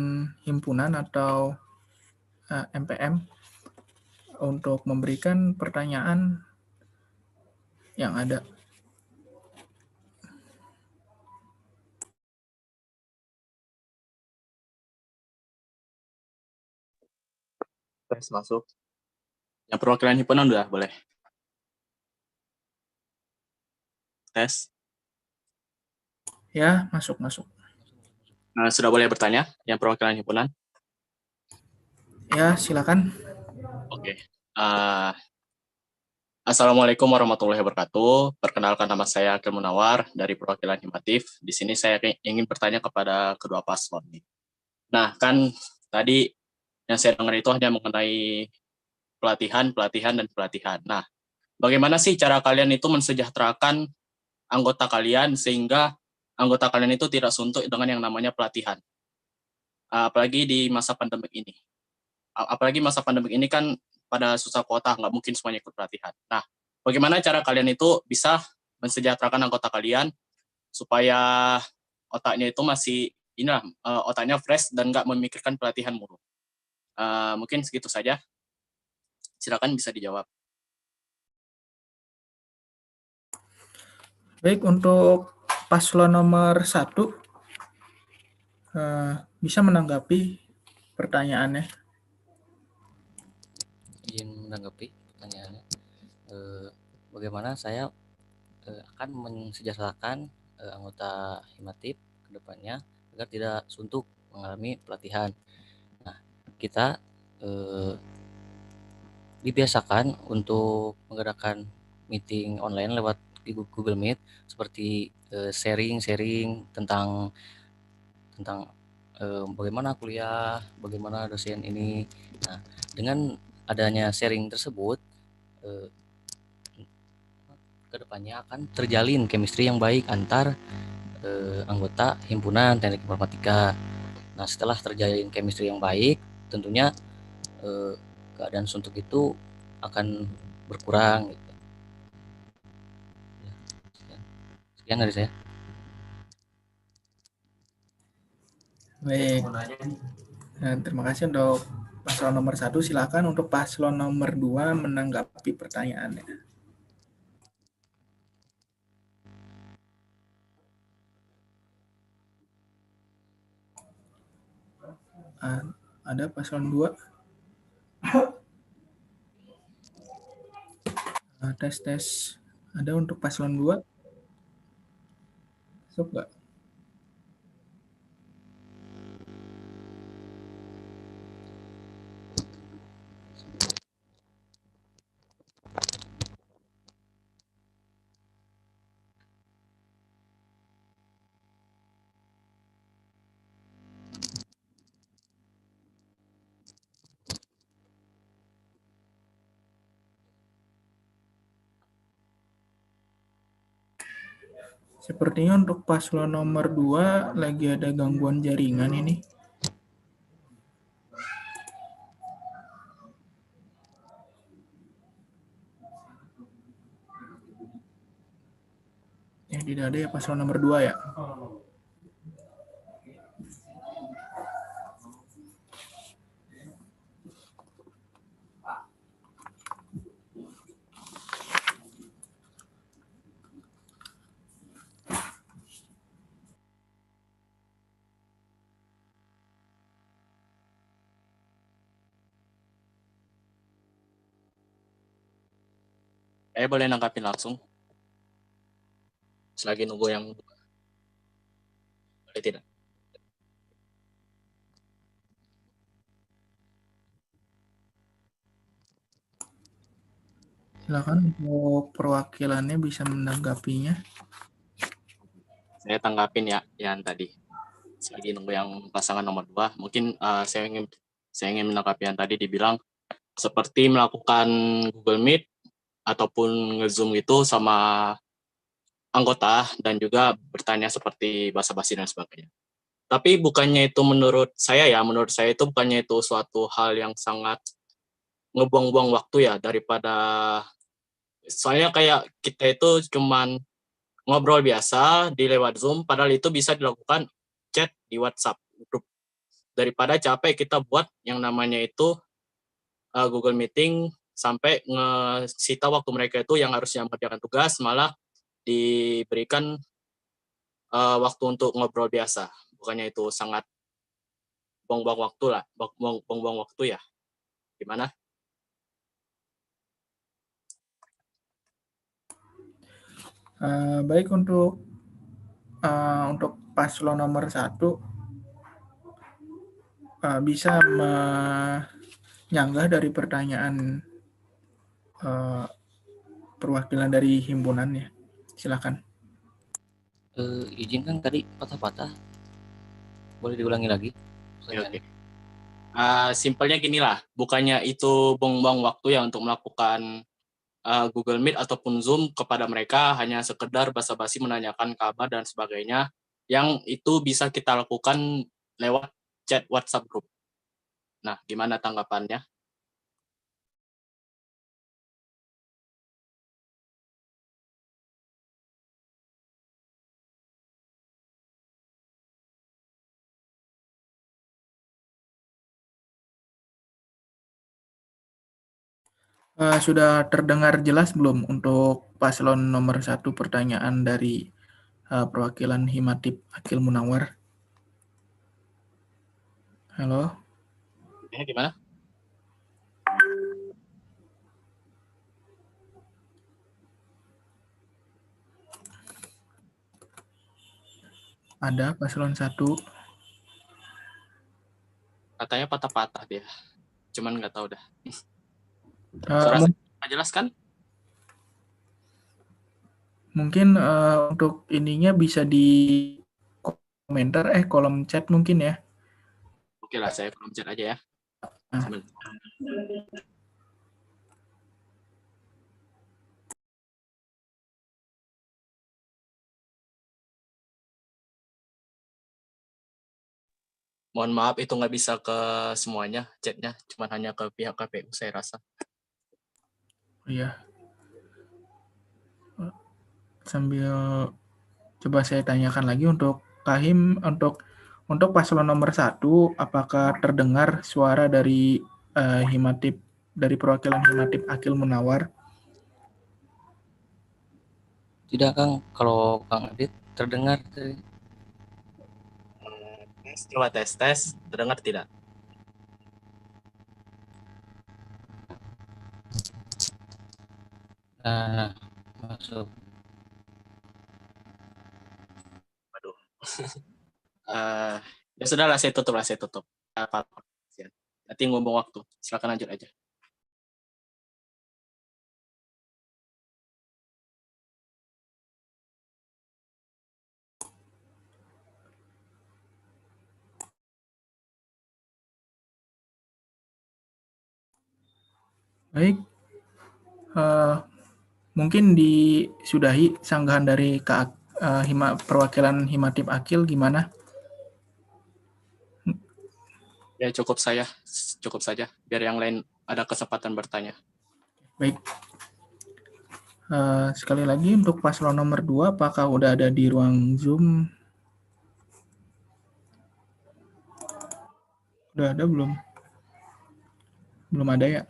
himpunan atau MPM untuk memberikan pertanyaan yang ada. Tes masuk. Yang perwakilan himpunan udah boleh. Tes. Ya, masuk. Sudah boleh bertanya yang perwakilan himpunan? Ya, silakan. Oke. Assalamualaikum warahmatullahi wabarakatuh. Perkenalkan, nama saya Akil Munawar dari perwakilan Himatif. Di sini saya ingin bertanya kepada kedua paslon. Nah, kan tadi yang saya dengar itu hanya mengenai pelatihan. Nah, bagaimana sih cara kalian itu mensejahterakan anggota kalian sehingga anggota kalian itu tidak suntuk dengan yang namanya pelatihan? Apalagi di masa pandemik ini. Apalagi masa pandemik ini kan pada susah kuota, nggak mungkin semuanya ikut pelatihan. Nah, bagaimana cara kalian itu bisa mensejahterakan anggota kalian supaya otaknya itu masih otaknya fresh dan nggak memikirkan pelatihan mulu. Mungkin segitu saja. Silakan bisa dijawab. Baik, untuk paslon nomor 1 bisa menanggapi pertanyaannya. Izin menanggapi pertanyaannya. Bagaimana saya akan mensejahterakan anggota Himatif ke depannya agar tidak suntuk mengalami pelatihan. Nah, kita dibiasakan untuk mengadakan meeting online lewat Google Meet seperti sharing-sharing tentang bagaimana kuliah, bagaimana dosen ini. Nah, dengan adanya sharing tersebut, kedepannya akan terjalin chemistry yang baik antar anggota himpunan teknik informatika. Nah, setelah terjalin chemistry yang baik, tentunya keadaan suntuk itu akan berkurang. Gitu. Sekian dari saya. Baik. Nah, terima kasih untuk paslon nomor 1. Silakan untuk paslon nomor 2 menanggapi pertanyaannya. Ada paslon 2? Tes. Ada untuk paslon 2? Masuk nggak? Sepertinya untuk paslon nomor 2 lagi ada gangguan jaringan ini. Ya, tidak ada ya paslon nomor 2 ya. Boleh nanggapin langsung? Selagi nunggu yang boleh tidak? Silakan untuk perwakilannya bisa menanggapinya. Saya tanggapin ya yang tadi. Selagi nunggu yang pasangan nomor 2, mungkin saya ingin menanggapi yang tadi dibilang seperti melakukan Google Meet ataupun nge-Zoom itu sama anggota dan juga bertanya seperti basa-basi dan sebagainya. Tapi bukannya itu menurut saya itu bukannya itu suatu hal yang sangat ngebuang-buang waktu ya, daripada soalnya kayak kita itu cuman ngobrol biasa di lewat Zoom, padahal itu bisa dilakukan chat di WhatsApp grup. Daripada capek kita buat yang namanya itu Google Meeting sampai ngesita waktu mereka itu yang harusnya mengerjakan tugas malah diberikan waktu untuk ngobrol biasa. Bukannya itu sangat buang-buang waktu lah, buang-buang waktu ya. Gimana? Baik, untuk paslon nomor 1 bisa menyanggah dari pertanyaan perwakilan dari himpunannya. Silakan. Izin kan tadi patah-patah. Boleh diulangi lagi? Oke. Simpelnya gini lah, bukannya itu buang-buang waktu ya untuk melakukan Google Meet ataupun Zoom kepada mereka, hanya sekedar basa-basi menanyakan kabar dan sebagainya, yang itu bisa kita lakukan lewat chat WhatsApp group. Nah, gimana tanggapannya? Sudah terdengar jelas belum untuk paslon nomor 1 pertanyaan dari perwakilan Himatip Akil Munawar? Halo? Gimana? Ada paslon 1. Katanya patah-patah dia. Cuman nggak tahu dah. Uh, Suara mung- saya jelas kan? Mungkin untuk ininya bisa di komentar, kolom chat mungkin ya. Oke lah, saya kolom chat aja ya. Nah. Sebentar. Mohon maaf, itu nggak bisa ke semuanya chatnya, cuma hanya ke pihak KPU saya rasa. Iya. Sambil coba saya tanyakan lagi untuk Kahim, untuk paslon nomor 1, apakah terdengar suara dari Himatip, dari perwakilan Himatip Akil Munawar? Tidak, Kang. Kalau Kang Adit terdengar tadi. Coba tes, terdengar tidak? Nah, masuk. Waduh. Ya sudahlah, saya tutup. Nanti ngomong waktu. Silakan lanjut aja. Baik, mungkin disudahi sanggahan dari perwakilan Himatip Akil, gimana? Ya cukup saja, biar yang lain ada kesempatan bertanya. Baik. Sekali lagi untuk paslon nomor 2, apakah udah ada di ruang Zoom? Udah ada belum? Belum ada ya?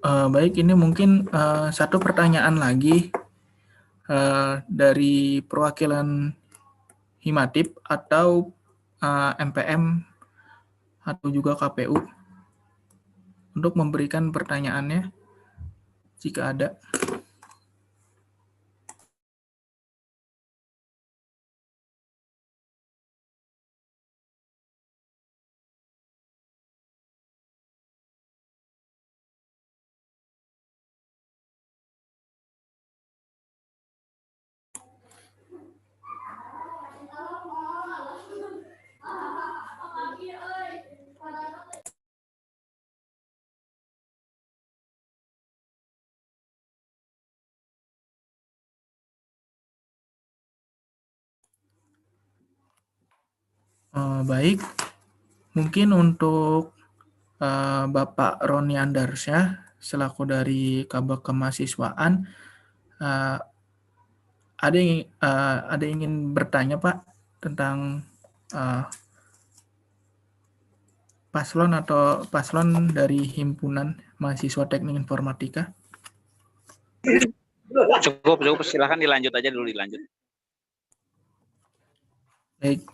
Baik, ini mungkin satu pertanyaan lagi dari perwakilan Himatip atau MPM atau juga KPU untuk memberikan pertanyaannya jika ada. Baik, mungkin untuk Bapak Roni Andarsyah selaku dari Kabak Kemahasiswaan, ada yang ingin bertanya Pak tentang paslon dari Himpunan Mahasiswa Teknik Informatika? Cukup, silakan dilanjut aja dulu, dilanjut. Baik,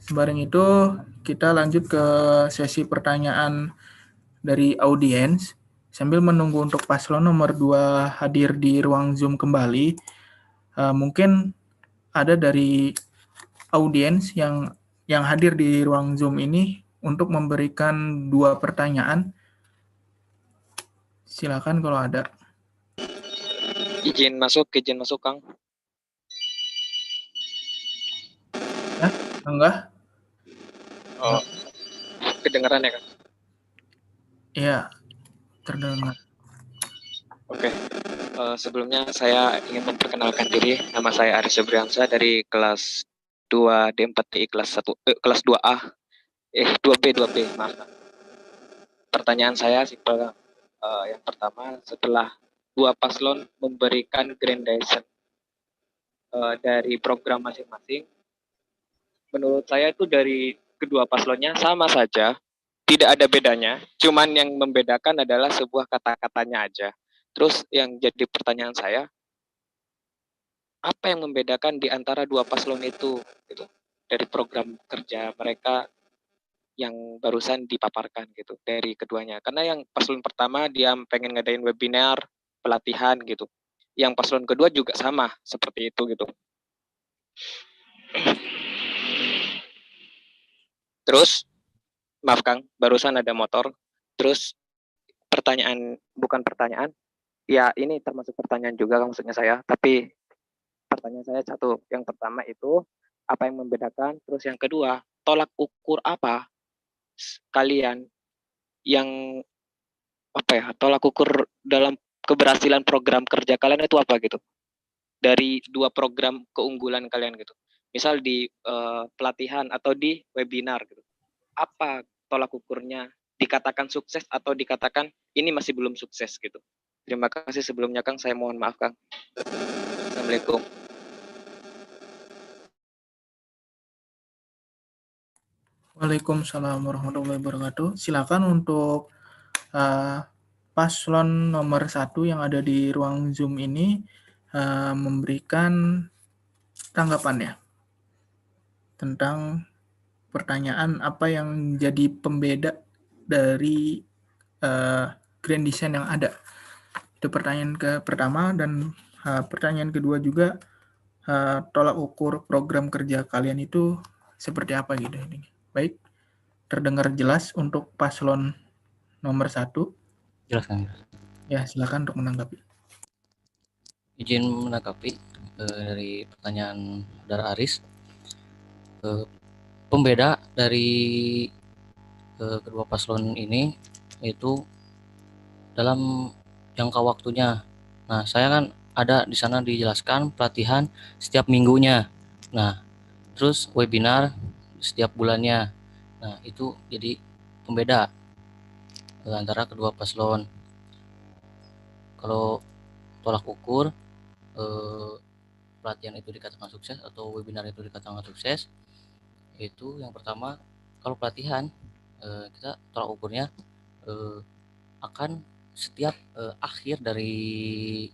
sembari itu kita lanjut ke sesi pertanyaan dari audiens. Sambil menunggu untuk paslon nomor 2 hadir di ruang Zoom kembali, mungkin ada dari audiens yang hadir di ruang Zoom ini untuk memberikan 2 pertanyaan. Silakan kalau ada. Izin masuk Kang. Ya, enggak? Oh, kedengaran ya Kang? Iya, terdengar. Oke, sebelumnya saya ingin memperkenalkan diri. Nama saya Aris Febriansyah dari kelas 2D4TI kelas 2A. 2B, maaf. Pertanyaan saya simpel. Yang pertama, setelah 2 paslon memberikan grandization dari program masing-masing, menurut saya itu dari kedua paslonnya sama saja, tidak ada bedanya, cuman yang membedakan adalah sebuah kata-katanya aja. Terus yang jadi pertanyaan saya, apa yang membedakan di antara dua paslon itu gitu, dari program kerja mereka yang barusan dipaparkan gitu dari keduanya? Karena yang paslon pertama dia pengen ngadain webinar, pelatihan gitu. Yang paslon kedua juga sama seperti itu gitu. Terus, maaf Kang, barusan ada motor. Terus pertanyaan, bukan pertanyaan, ya ini termasuk pertanyaan juga maksudnya saya, tapi pertanyaan saya satu. Yang pertama itu, apa yang membedakan? Terus yang kedua, tolak ukur apa kalian yang, apa ya, tolak ukur dalam keberhasilan program kerja kalian itu apa gitu? Dari dua program keunggulan kalian gitu. Misal di pelatihan atau di webinar gitu. Apa tolak ukurnya? Dikatakan sukses atau dikatakan ini masih belum sukses gitu. Terima kasih sebelumnya Kang, saya mohon maaf Kang. Assalamualaikum. Waalaikumsalam warahmatullahi wabarakatuh. Silakan untuk paslon nomor 1 yang ada di ruang Zoom ini memberikan tanggapannya tentang pertanyaan apa yang jadi pembeda dari grand design yang ada. Itu pertanyaan pertama, dan pertanyaan kedua juga, tolak ukur program kerja kalian itu seperti apa gitu. Baik, terdengar jelas untuk paslon nomor 1. Jelaskan. Ya, silakan untuk menanggapi. Izin menanggapi dari pertanyaan Saudara Aris. Pembeda dari kedua paslon ini yaitu dalam jangka waktunya. Nah, saya kan ada di sana dijelaskan pelatihan setiap minggunya. Nah, terus webinar setiap bulannya. Nah, itu jadi pembeda antara kedua paslon. Kalau tolak ukur pelatihan itu dikatakan sukses atau webinar itu dikatakan sukses, itu yang pertama, kalau pelatihan kita tolak ukurnya akan setiap akhir dari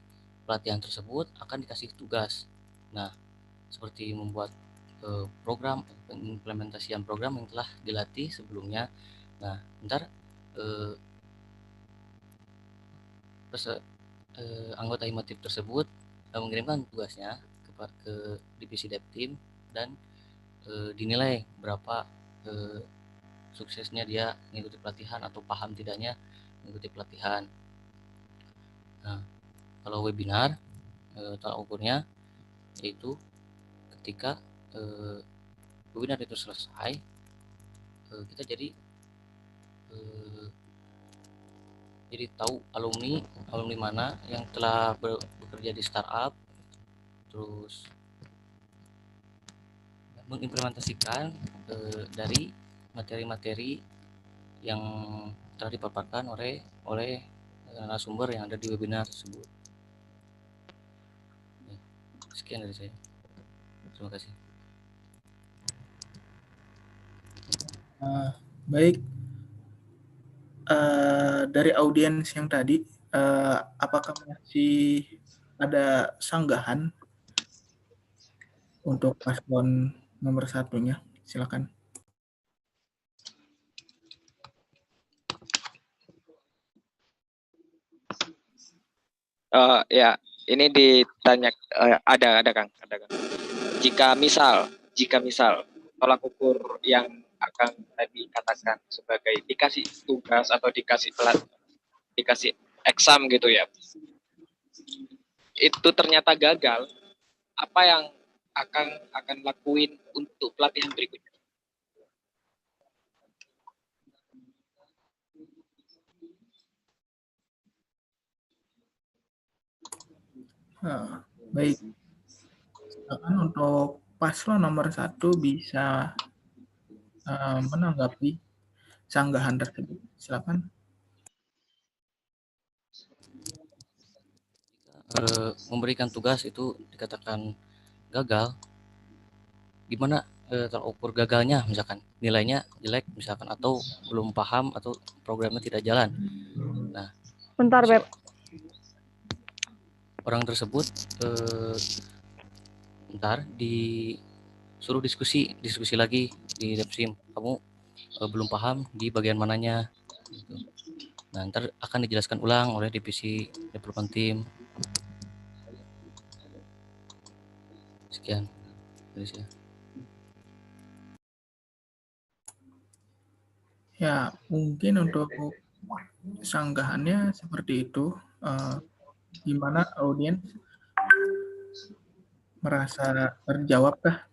pelatihan tersebut akan dikasih tugas. Nah, seperti membuat program, pengimplementasian program yang telah dilatih sebelumnya. Nah, ntar anggota himmatif tersebut mengirimkan tugasnya ke divisi Deptim dan dinilai berapa suksesnya dia mengikuti pelatihan atau paham tidaknya mengikuti pelatihan. Nah, kalau webinar tolak ukurnya yaitu ketika webinar itu selesai, kita jadi tahu alumni mana yang telah bekerja di startup, terus mengimplementasikan dari materi-materi yang telah dipaparkan oleh narasumber yang ada di webinar tersebut. Sekian dari saya. Terima kasih. Baik, dari audiens yang tadi, apakah masih ada sanggahan untuk paslon nomor 1-nya? Silakan. Ya, ini ditanya, ada Kang. Jika misal tolak ukur yang akan tadi katakan sebagai dikasih tugas atau dikasih exam gitu ya, itu ternyata gagal, apa yang akan lakuin untuk pelatihan berikutnya? Baik, silakan untuk paslon nomor 1 bisa menanggapi sanggahan tersebut. Silakan. Memberikan tugas itu dikatakan gagal, gimana terukur gagalnya, misalkan nilainya jelek misalkan, atau belum paham, atau programnya tidak jalan. Nah, bentar Beb. Orang tersebut ntar disuruh diskusi lagi di Depsim, kamu belum paham di bagian mananya gitu. Nah, ntar akan dijelaskan ulang oleh divisi development team. Sekian dari saya. Ya, mungkin untuk sanggahannya seperti itu. Gimana audiens? Merasa terjawab kah?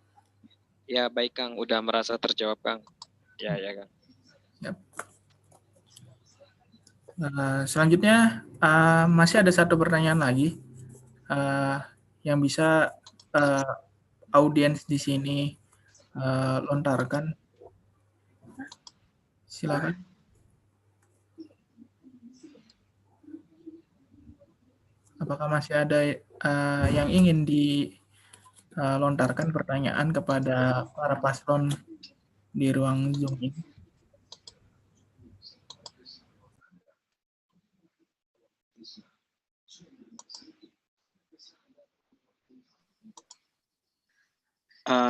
Ya, baik Kang, udah merasa terjawab Kang. Ya Kang. Yap. Selanjutnya masih ada satu pertanyaan lagi yang bisa audiens di sini lontarkan. Silakan. Apakah masih ada yang ingin dilontarkan pertanyaan kepada para paslon di ruang Zoom ini?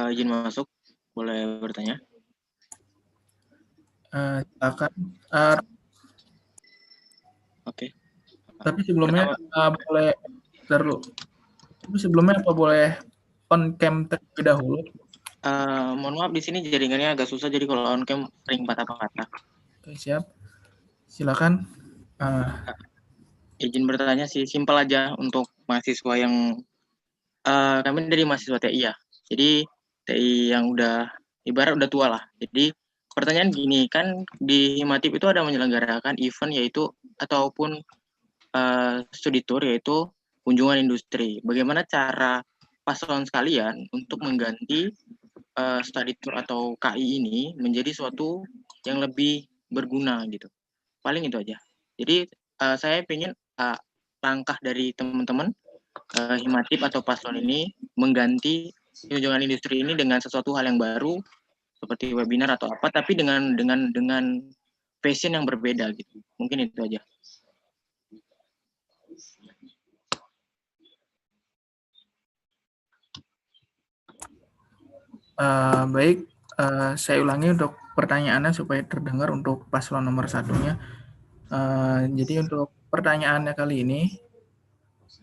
Izin masuk, boleh bertanya? Silakan. Oke. Tapi sebelumnya boleh Tapi sebelumnya apa boleh on cam terlebih dahulu? Mohon maaf, di sini jaringannya agak susah, jadi kalau on cam sering patah-patah. Oke, siap. Silakan. Izin bertanya sih, simpel aja untuk mahasiswa yang kami dari mahasiswa TI ya. Jadi TI yang udah ibarat udah tua lah. Jadi pertanyaan gini, kan di Himatif itu ada menyelenggarakan event yaitu ataupun studi tour yaitu kunjungan industri. Bagaimana cara paslon sekalian untuk mengganti study tour atau KI ini menjadi suatu yang lebih berguna gitu. Paling itu aja. Jadi saya ingin langkah dari teman-teman Himatif atau paslon ini mengganti kunjungan industri ini dengan sesuatu hal yang baru seperti webinar atau apa, tapi dengan passion yang berbeda gitu. Mungkin itu aja. Baik, saya ulangi untuk pertanyaannya supaya terdengar untuk paslon nomor satunya. Jadi untuk pertanyaannya kali ini,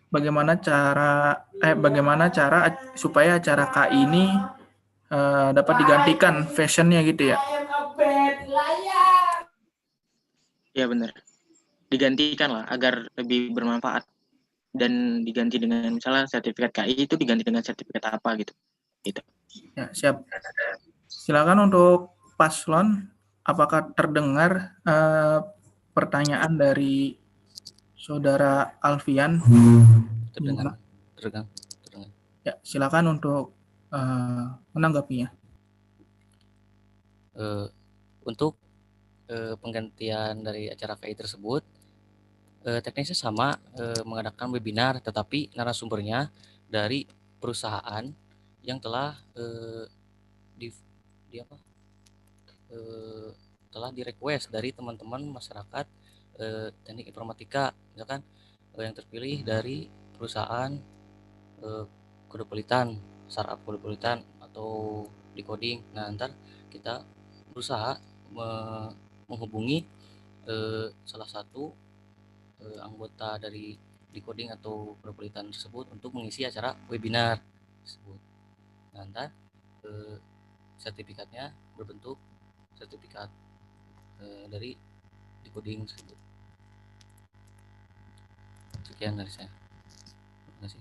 bagaimana cara supaya acara KI ini dapat digantikan fashionnya gitu ya? Ya benar, digantikan lah agar lebih bermanfaat dan diganti dengan misalnya sertifikat KI itu diganti dengan sertifikat apa gitu. Ya, siap. Silakan untuk paslon, apakah terdengar pertanyaan dari Saudara Alfian? Terdengar. Ya, silakan untuk menanggapinya. Untuk penggantian dari acara KI tersebut, teknisnya sama, mengadakan webinar, tetapi narasumbernya dari perusahaan yang telah telah di request dari teman-teman masyarakat teknik informatika, misalkan yang terpilih dari perusahaan Kodepolitan, startup Kodepolitan atau Decoding. Nah, ntar kita berusaha menghubungi salah satu anggota dari Decoding atau Kodepolitan tersebut untuk mengisi acara webinar tersebut. Nah, ntar sertifikatnya berbentuk sertifikat dari Decoding tersebut. Sekian dari saya. Terima kasih.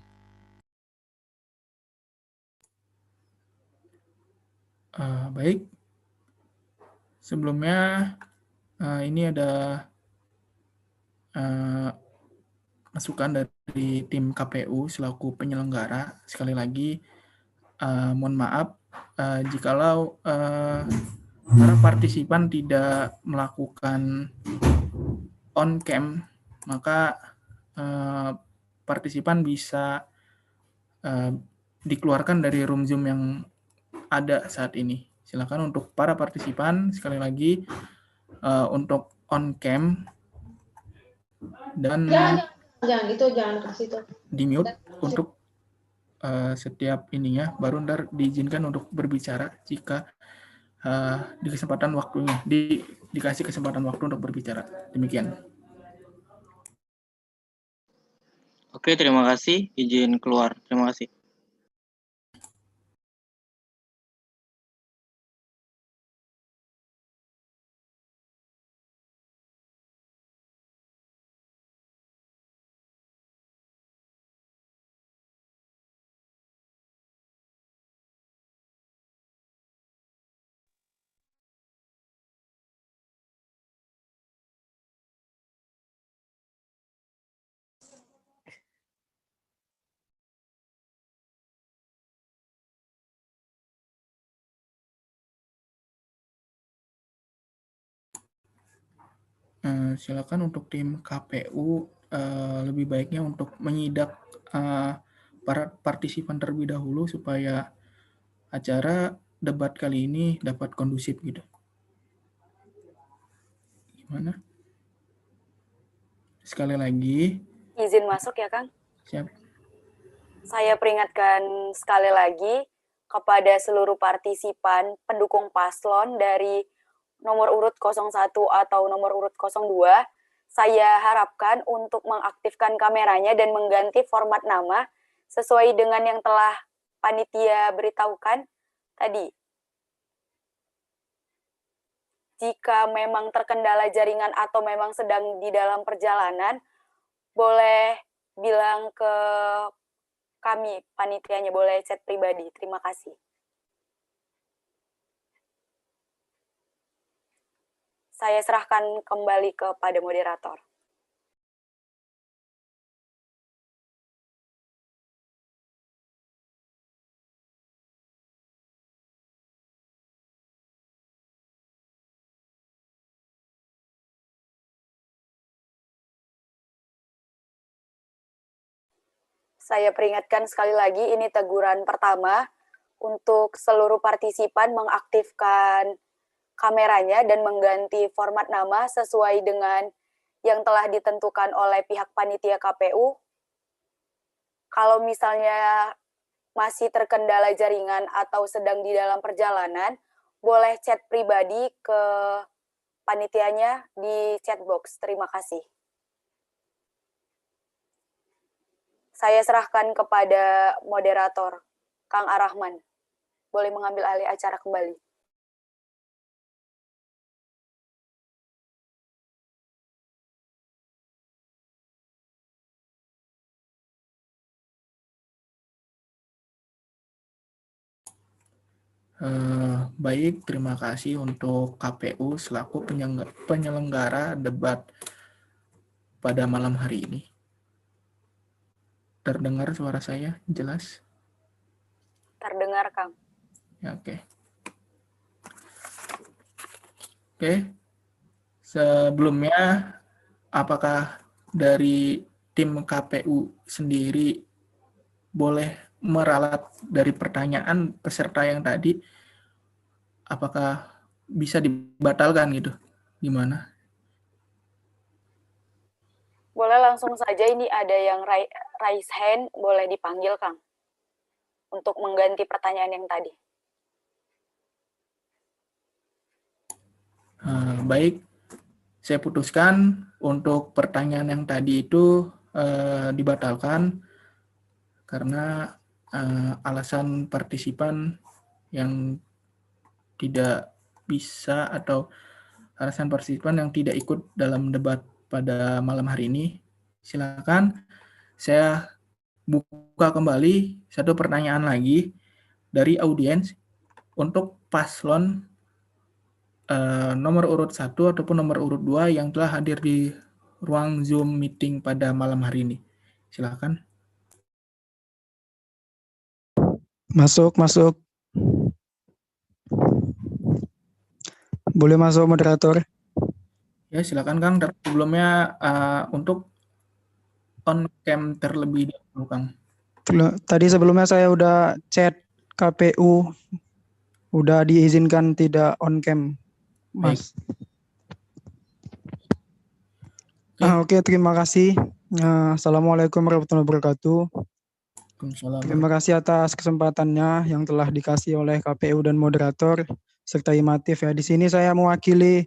Baik. Sebelumnya ini ada masukan dari tim KPU selaku penyelenggara. Sekali lagi mohon maaf jikalau para partisipan tidak melakukan on cam, maka partisipan bisa dikeluarkan dari room Zoom yang ada saat ini. Silakan untuk para partisipan sekali lagi untuk on cam dan jangan ke situ. Di mute untuk setiap ininya, baru ntar diizinkan untuk berbicara jika di kesempatan waktunya dikasih kesempatan waktu untuk berbicara. Demikian. Oke, terima kasih. Izin keluar. Terima kasih. Silakan untuk tim KPU lebih baiknya untuk menyidak para partisipan terlebih dahulu supaya acara debat kali ini dapat kondusif gitu. Gimana? Sekali lagi. Izin masuk ya, Kang? Siap. Saya peringatkan sekali lagi kepada seluruh partisipan pendukung paslon dari nomor urut 01 atau nomor urut 02, saya harapkan untuk mengaktifkan kameranya dan mengganti format nama sesuai dengan yang telah panitia beritahukan tadi. Jika memang terkendala jaringan atau memang sedang di dalam perjalanan, boleh bilang ke kami, panitianya, boleh chat pribadi. Terima kasih. Saya serahkan kembali kepada moderator. Saya peringatkan sekali lagi, ini teguran pertama untuk seluruh partisipan mengaktifkan kameranya dan mengganti format nama sesuai dengan yang telah ditentukan oleh pihak panitia KPU. Kalau misalnya masih terkendala jaringan atau sedang di dalam perjalanan, boleh chat pribadi ke panitianya di chat box. Terima kasih. Saya serahkan kepada moderator, Kang Arahman. Boleh mengambil alih acara kembali. Baik, terima kasih untuk KPU selaku penyelenggara debat pada malam hari ini. Terdengar suara saya jelas? Terdengar, Kang. Ya, oke. Oke. Sebelumnya, apakah dari tim KPU sendiri boleh meralat dari pertanyaan peserta yang tadi, apakah bisa dibatalkan gitu? Gimana? Boleh langsung saja, ini ada yang raise hand, boleh dipanggil, Kang, untuk mengganti pertanyaan yang tadi. Baik, saya putuskan untuk pertanyaan yang tadi itu dibatalkan karena alasan partisipan yang tidak bisa atau alasan partisipan yang tidak ikut dalam debat pada malam hari ini. Silakan saya buka kembali satu pertanyaan lagi dari audiens untuk paslon nomor urut 1 ataupun nomor urut 2 yang telah hadir di ruang Zoom meeting pada malam hari ini. Silakan. Masuk. Boleh masuk, moderator? Ya, silakan, Kang. Sebelumnya untuk on cam terlebih dahulu, Kang. Tadi sebelumnya saya udah chat KPU, udah diizinkan tidak on cam, Mas. Oke, terima kasih. Assalamualaikum warahmatullahi wabarakatuh. Terima kasih atas kesempatannya yang telah dikasih oleh KPU dan moderator serta Himatif ya. Di sini saya mewakili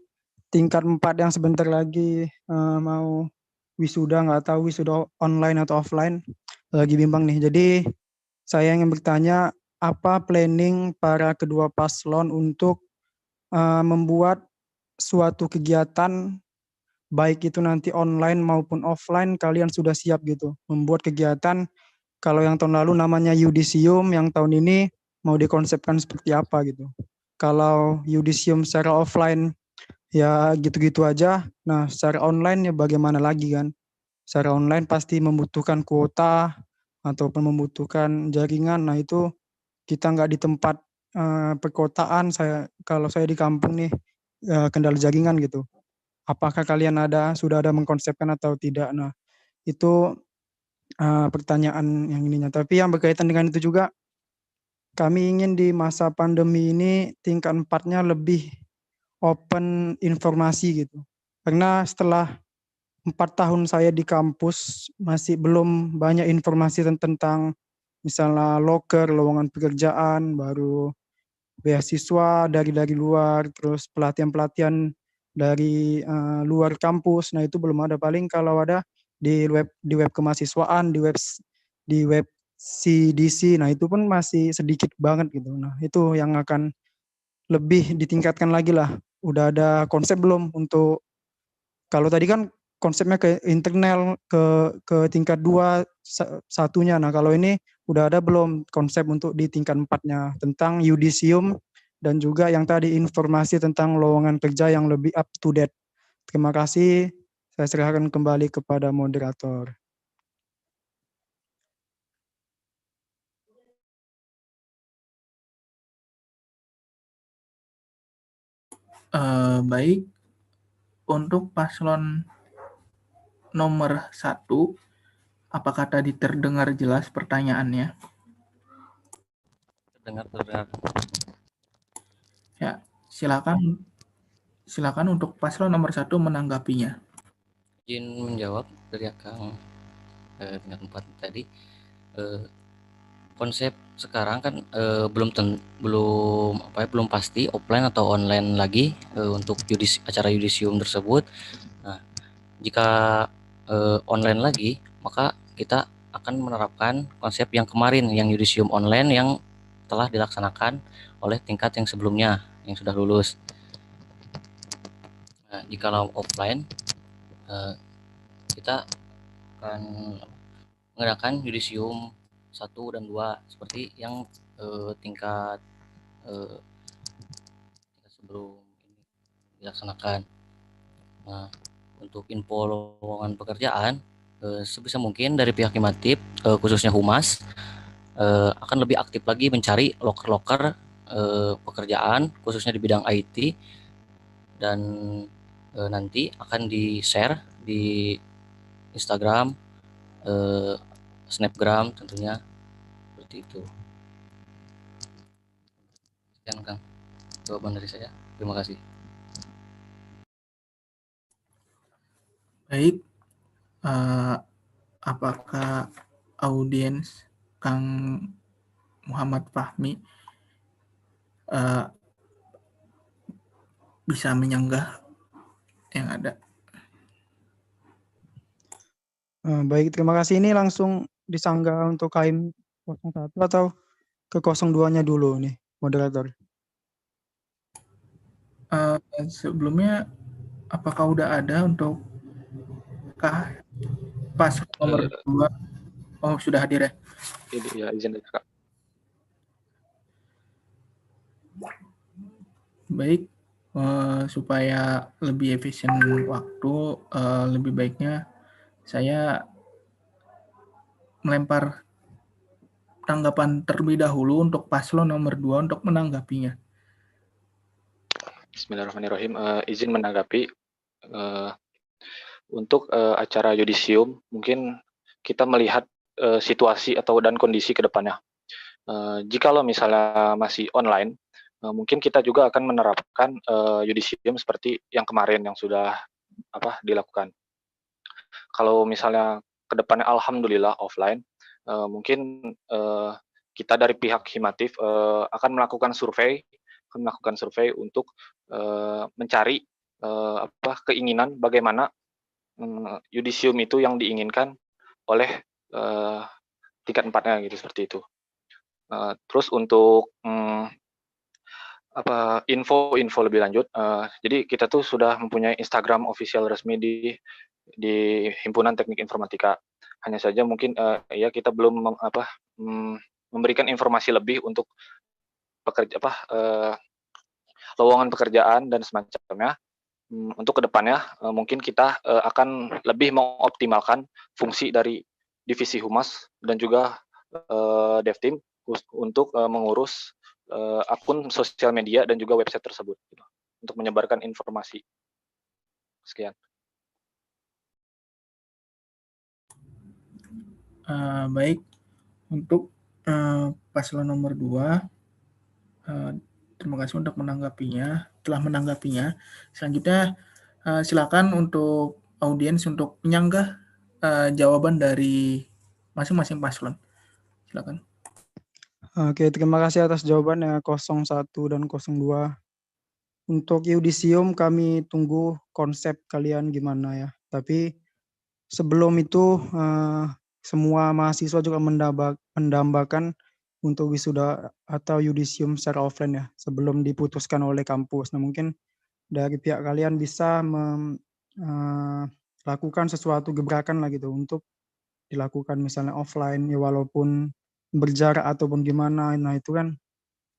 tingkat 4 yang sebentar lagi mau wisuda, nggak tahu wisuda online atau offline, lagi bimbang nih. Jadi saya ingin bertanya, apa planning para kedua paslon untuk membuat suatu kegiatan, baik itu nanti online maupun offline, kalian sudah siap gitu membuat kegiatan. Kalau yang tahun lalu namanya Yudisium, yang tahun ini mau dikonsepkan seperti apa gitu. Kalau Yudisium secara offline ya gitu-gitu aja, nah secara online ya bagaimana lagi kan. Secara online pasti membutuhkan kuota ataupun membutuhkan jaringan. Nah itu kita nggak di tempat perkotaan, kalau saya di kampung nih kendala jaringan gitu. Apakah kalian sudah ada mengkonsepkan atau tidak? Nah itu pertanyaan yang ininya. Tapi yang berkaitan dengan itu juga, kami ingin di masa pandemi ini tingkat 4-nya lebih open informasi gitu. Karena setelah 4 tahun saya di kampus masih belum banyak informasi tentang misalnya loker, lowongan pekerjaan, baru beasiswa dari luar, terus pelatihan-pelatihan dari luar kampus. Nah itu belum ada. Paling kalau ada di web kemahasiswaan, di web CDC. Nah itu pun masih sedikit banget gitu. Nah itu yang akan lebih ditingkatkan lagi lah. Udah ada konsep belum untuk, kalau tadi kan konsepnya ke internal, ke tingkat 2 satunya. Nah kalau ini udah ada belum konsep untuk di tingkat 4-nya tentang Yudisium dan juga yang tadi informasi tentang lowongan kerja yang lebih up to date. Terima kasih. Saya serahkan kembali kepada moderator. Baik, untuk paslon nomor 1, apakah tadi terdengar jelas pertanyaannya? Terdengar. Ya, silakan untuk paslon nomor 1 menanggapinya. Izin menjawab dari Akang tingkat 4 tadi. Konsep sekarang kan belum pasti offline atau online lagi untuk acara Yudisium tersebut. Nah, jika online lagi, maka kita akan menerapkan konsep yang kemarin, yang Yudisium online yang telah dilaksanakan oleh tingkat yang sebelumnya yang sudah lulus. Nah, jika offline, kita akan mengadakan Yudisium 1 dan 2 seperti yang tingkat sebelum ini dilaksanakan. Nah, untuk info lowongan pekerjaan, sebisa mungkin dari pihak Himatif, khususnya Humas, akan lebih aktif lagi mencari loker-loker pekerjaan khususnya di bidang IT, dan nanti akan di-share di Instagram, Snapgram tentunya, seperti itu. Sekian Kang jawaban dari saya. Terima kasih. Baik, apakah audiens Kang Muhammad Fahmi bisa menyanggah yang ada? Baik, terima kasih. Ini langsung disanggah untuk KM 01 atau ke 02-nya dulu nih, moderator? Sebelumnya, apakah udah ada untuk paslon nomor 2? Oh, sudah hadir ya? Ya, izin Kak. Baik, supaya lebih efisien waktu, lebih baiknya saya melempar tanggapan terlebih dahulu untuk paslon nomor 2 untuk menanggapinya. Bismillahirrahmanirrahim. Izin menanggapi untuk acara Yudisium, mungkin kita melihat situasi dan kondisi ke depannya. Jikalau misalnya masih online, mungkin kita juga akan menerapkan yudisium seperti yang kemarin yang sudah dilakukan. Kalau misalnya ke depannya alhamdulillah offline, mungkin kita dari pihak Himatif akan melakukan survei untuk mencari keinginan bagaimana yudisium itu yang diinginkan oleh tingkat 4-nya gitu, seperti itu. Terus untuk info lebih lanjut, jadi kita tuh sudah mempunyai Instagram official resmi di Himpunan Teknik Informatika. Hanya saja mungkin ya kita belum memberikan informasi lebih untuk lowongan pekerjaan dan semacamnya. Untuk kedepannya mungkin kita akan lebih mengoptimalkan fungsi dari divisi humas dan juga dev team untuk mengurus akun sosial media dan juga website tersebut untuk menyebarkan informasi. Sekian. Baik, untuk paslon nomor 2, terima kasih untuk telah menanggapinya. Selanjutnya silakan untuk audiens untuk menyanggah jawaban dari masing-masing paslon. Silakan. Oke, terima kasih atas jawabannya 01 dan 02. Untuk yudisium kami tunggu konsep kalian gimana ya. Tapi sebelum itu semua mahasiswa juga mendambakan untuk wisuda atau yudisium secara offline ya, sebelum diputuskan oleh kampus. Nah, mungkin dari pihak kalian bisa lakukan sesuatu gebrakan lah gitu untuk dilakukan misalnya offline ya, walaupun berjarak ataupun gimana. Nah, itu kan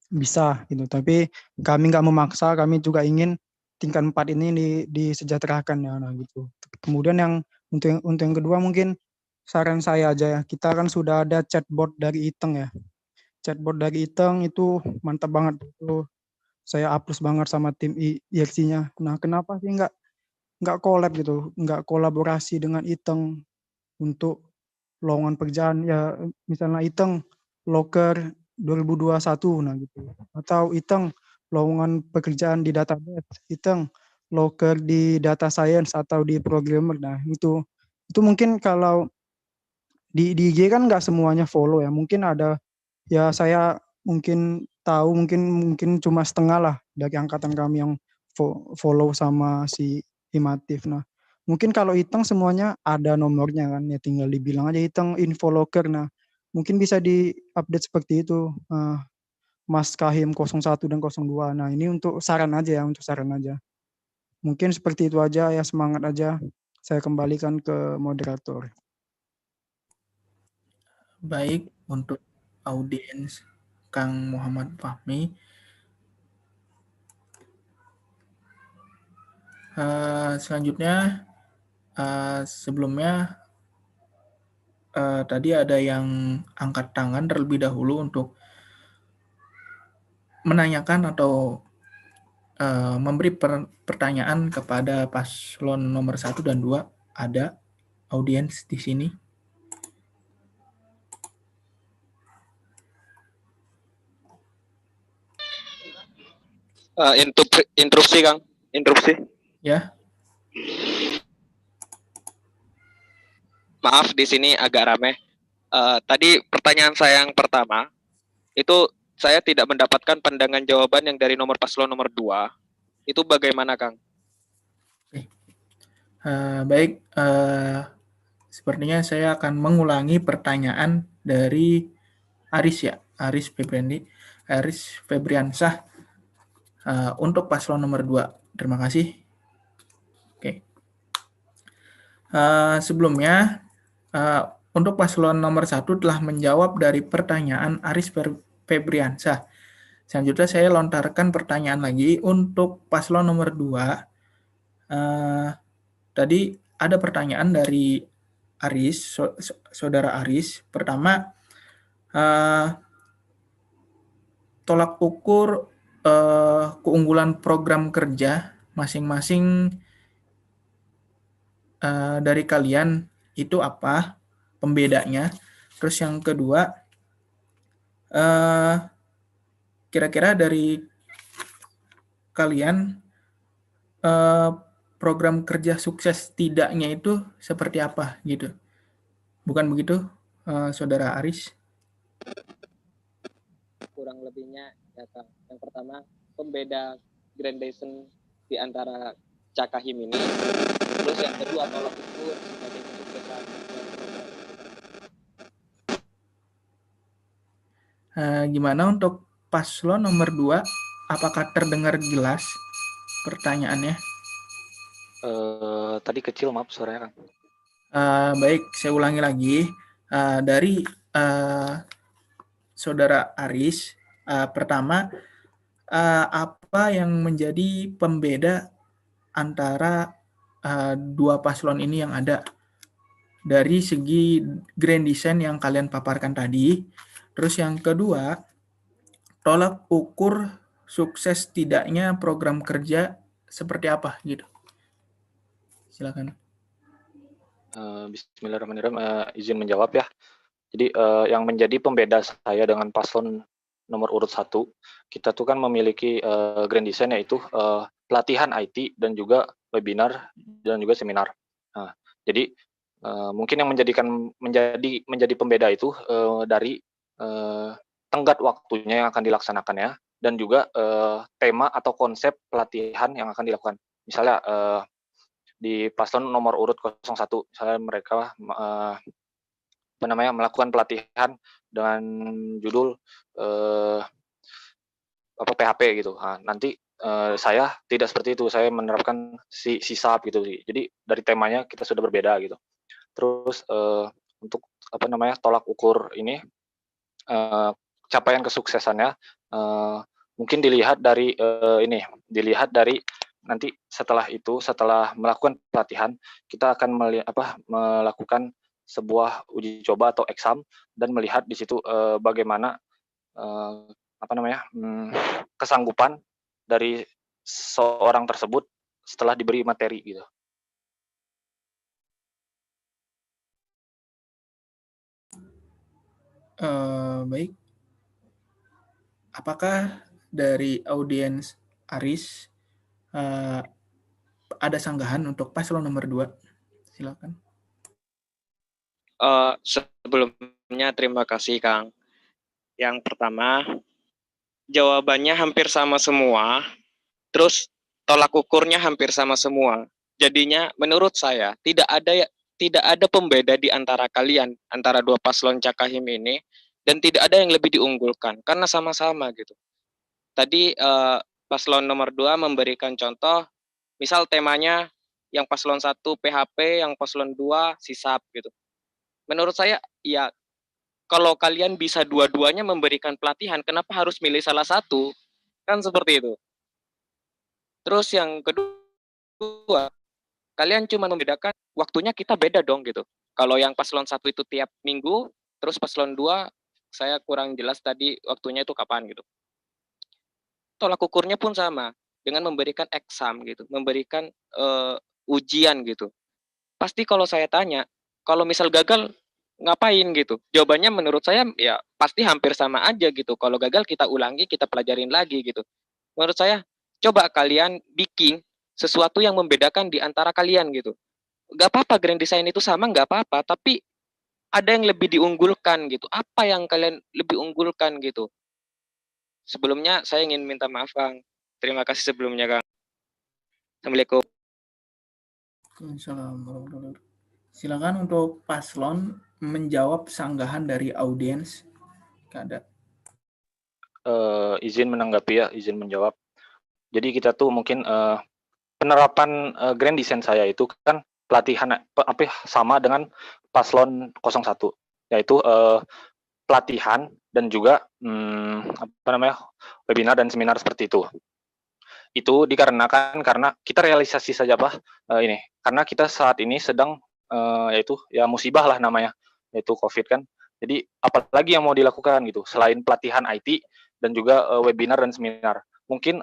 bisa gitu. Tapi kami nggak memaksa, kami juga ingin tingkat 4 ini disejahterakan ya, nah gitu. Kemudian yang untuk yang kedua mungkin saran saya aja ya, kita kan sudah ada chatbot dari Iteng ya. Chatbot dari Iteng itu mantap banget, itu saya aplaus banget sama tim IRC-nya. Nah, kenapa sih nggak collab gitu, nggak kolaborasi dengan Iteng untuk lowongan pekerjaan ya, misalnya Iteng loker 2021 nah gitu, atau Iteng lowongan pekerjaan di database, Iteng loker di data science atau di programmer. Nah, itu mungkin kalau di IG kan nggak semuanya follow ya, mungkin ada ya, saya mungkin tahu mungkin cuma setengah lah dari angkatan kami yang follow sama si Himatif. Nah, mungkin kalau Iteng semuanya ada nomornya kan ya, tinggal dibilang aja Iteng info loker. Nah, mungkin bisa di-update seperti itu, Mas Kahim 01 dan 02. Nah, ini untuk saran aja ya, Mungkin seperti itu aja ya, semangat aja. Saya kembalikan ke moderator. Baik, untuk audiens Kang Muhammad Fahmi. Selanjutnya, sebelumnya tadi ada yang angkat tangan terlebih dahulu untuk menanyakan atau memberi pertanyaan kepada paslon nomor 1 dan 2. Ada audiens di sini. Interupsi, Kang. Interupsi. Ya. Maaf, di sini agak ramai. Tadi pertanyaan saya yang pertama, itu saya tidak mendapatkan pandangan jawaban yang dari nomor paslon nomor 2. Itu bagaimana, Kang? Baik, sepertinya saya akan mengulangi pertanyaan dari Aris ya, Aris Febriansah untuk paslon nomor 2. Terima kasih. Oke. Sebelumnya, untuk paslon nomor 1 telah menjawab dari pertanyaan Aris Febriansah. Selanjutnya saya lontarkan pertanyaan lagi untuk paslon nomor 2. Tadi ada pertanyaan dari Aris, saudara Aris. Pertama, tolak ukur keunggulan program kerja masing-masing dari kalian itu apa pembedanya? Terus yang kedua, kira-kira dari kalian program kerja sukses tidaknya itu seperti apa gitu? Bukan begitu, Saudara Aris? Kurang lebihnya ya Kang. Yang pertama, pembeda gradation di antara Cakahim ini. Terus yang kedua, tolak ukur sebagai kesuksesan dari program. Gimana untuk paslon nomor 2? Apakah terdengar jelas pertanyaannya? Tadi kecil, maaf suaranya Kang. Baik, saya ulangi lagi. Dari Saudara Aris, pertama, apa yang menjadi pembeda antara dua paslon ini yang ada? Dari segi grand design yang kalian paparkan tadi. Terus yang kedua, tolak ukur sukses tidaknya program kerja seperti apa gitu. Silakan. Bismillahirrahmanirrahim, izin menjawab ya. Jadi yang menjadi pembeda saya dengan paslon nomor urut 1, kita tuh kan memiliki grand design, yaitu pelatihan IT dan juga webinar dan juga seminar. Nah, jadi mungkin yang menjadi pembeda itu dari tenggat waktunya yang akan dilaksanakan ya, dan juga tema atau konsep pelatihan yang akan dilakukan. Misalnya di paslon nomor urut 01, misalnya mereka melakukan pelatihan dengan judul PHP gitu. Nah, nanti saya tidak seperti itu, saya menerapkan sisap gitu. Jadi dari temanya kita sudah berbeda gitu. Terus untuk tolak ukur ini, capaian kesuksesannya mungkin dilihat dari nanti setelah melakukan pelatihan, kita akan melakukan sebuah uji coba atau exam dan melihat di situ bagaimana kesanggupan dari seorang tersebut setelah diberi materi gitu. Baik. Apakah dari audiens Aris ada sanggahan untuk paslon nomor 2? Silakan. Sebelumnya terima kasih Kang. Yang pertama, jawabannya hampir sama semua, terus tolak ukurnya hampir sama semua. Jadinya menurut saya tidak ada pembeda di antara kalian, antara dua paslon Cakahim ini, dan tidak ada yang lebih diunggulkan karena sama-sama gitu. Tadi paslon nomor 2 memberikan contoh, misal temanya yang paslon 1 PHP, yang paslon 2 sisap gitu. Menurut saya ya, kalau kalian bisa dua-duanya memberikan pelatihan, kenapa harus milih salah satu? Kan seperti itu. Terus yang kedua, kalian cuma membedakan waktunya, kita beda dong gitu. Kalau yang paslon 1 itu tiap minggu, terus paslon 2 saya kurang jelas tadi waktunya itu kapan gitu. Tolak ukurnya pun sama, dengan memberikan exam gitu, memberikan ujian gitu. Pasti kalau saya tanya, kalau misal gagal ngapain gitu? Jawabannya menurut saya ya pasti hampir sama aja gitu. Kalau gagal kita ulangi, kita pelajarin lagi gitu. Menurut saya, coba kalian bikin sesuatu yang membedakan di antara kalian gitu. Gak apa-apa grand design itu sama, gak apa-apa, tapi ada yang lebih diunggulkan gitu. Apa yang kalian lebih unggulkan gitu? Sebelumnya saya ingin minta maaf Kang. Terima kasih sebelumnya Kang. Assalamualaikum. Silakan untuk paslon menjawab sanggahan dari audiens. Ada. Izin menanggapi ya, izin menjawab. Jadi kita tuh mungkin penerapan grand design saya itu kan pelatihan sama dengan paslon 01, yaitu pelatihan dan juga webinar dan seminar seperti itu. Itu dikarenakan karena kita realisasi saja karena kita saat ini sedang yaitu ya musibah lah namanya, yaitu COVID kan. Jadi apalagi yang mau dilakukan gitu selain pelatihan IT dan juga webinar dan seminar. Mungkin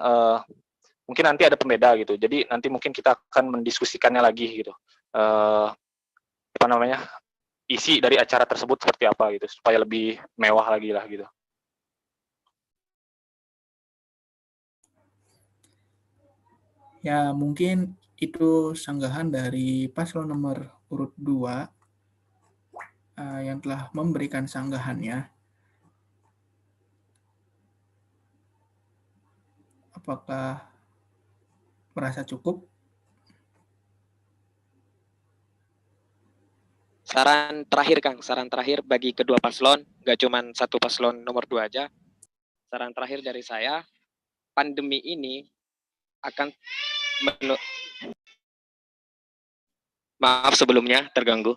nanti ada pembeda gitu. Jadi nanti mungkin kita akan mendiskusikannya lagi gitu. isi dari acara tersebut seperti apa gitu, supaya lebih mewah lagi lah gitu. Ya, mungkin itu sanggahan dari paslon nomor urut 2 yang telah memberikan sanggahannya. Apakah merasa cukup? Saran terakhir, Kang. Saran terakhir bagi kedua paslon, nggak cuma satu paslon nomor 2 aja. Saran terakhir dari saya, pandemi ini akan maaf sebelumnya terganggu.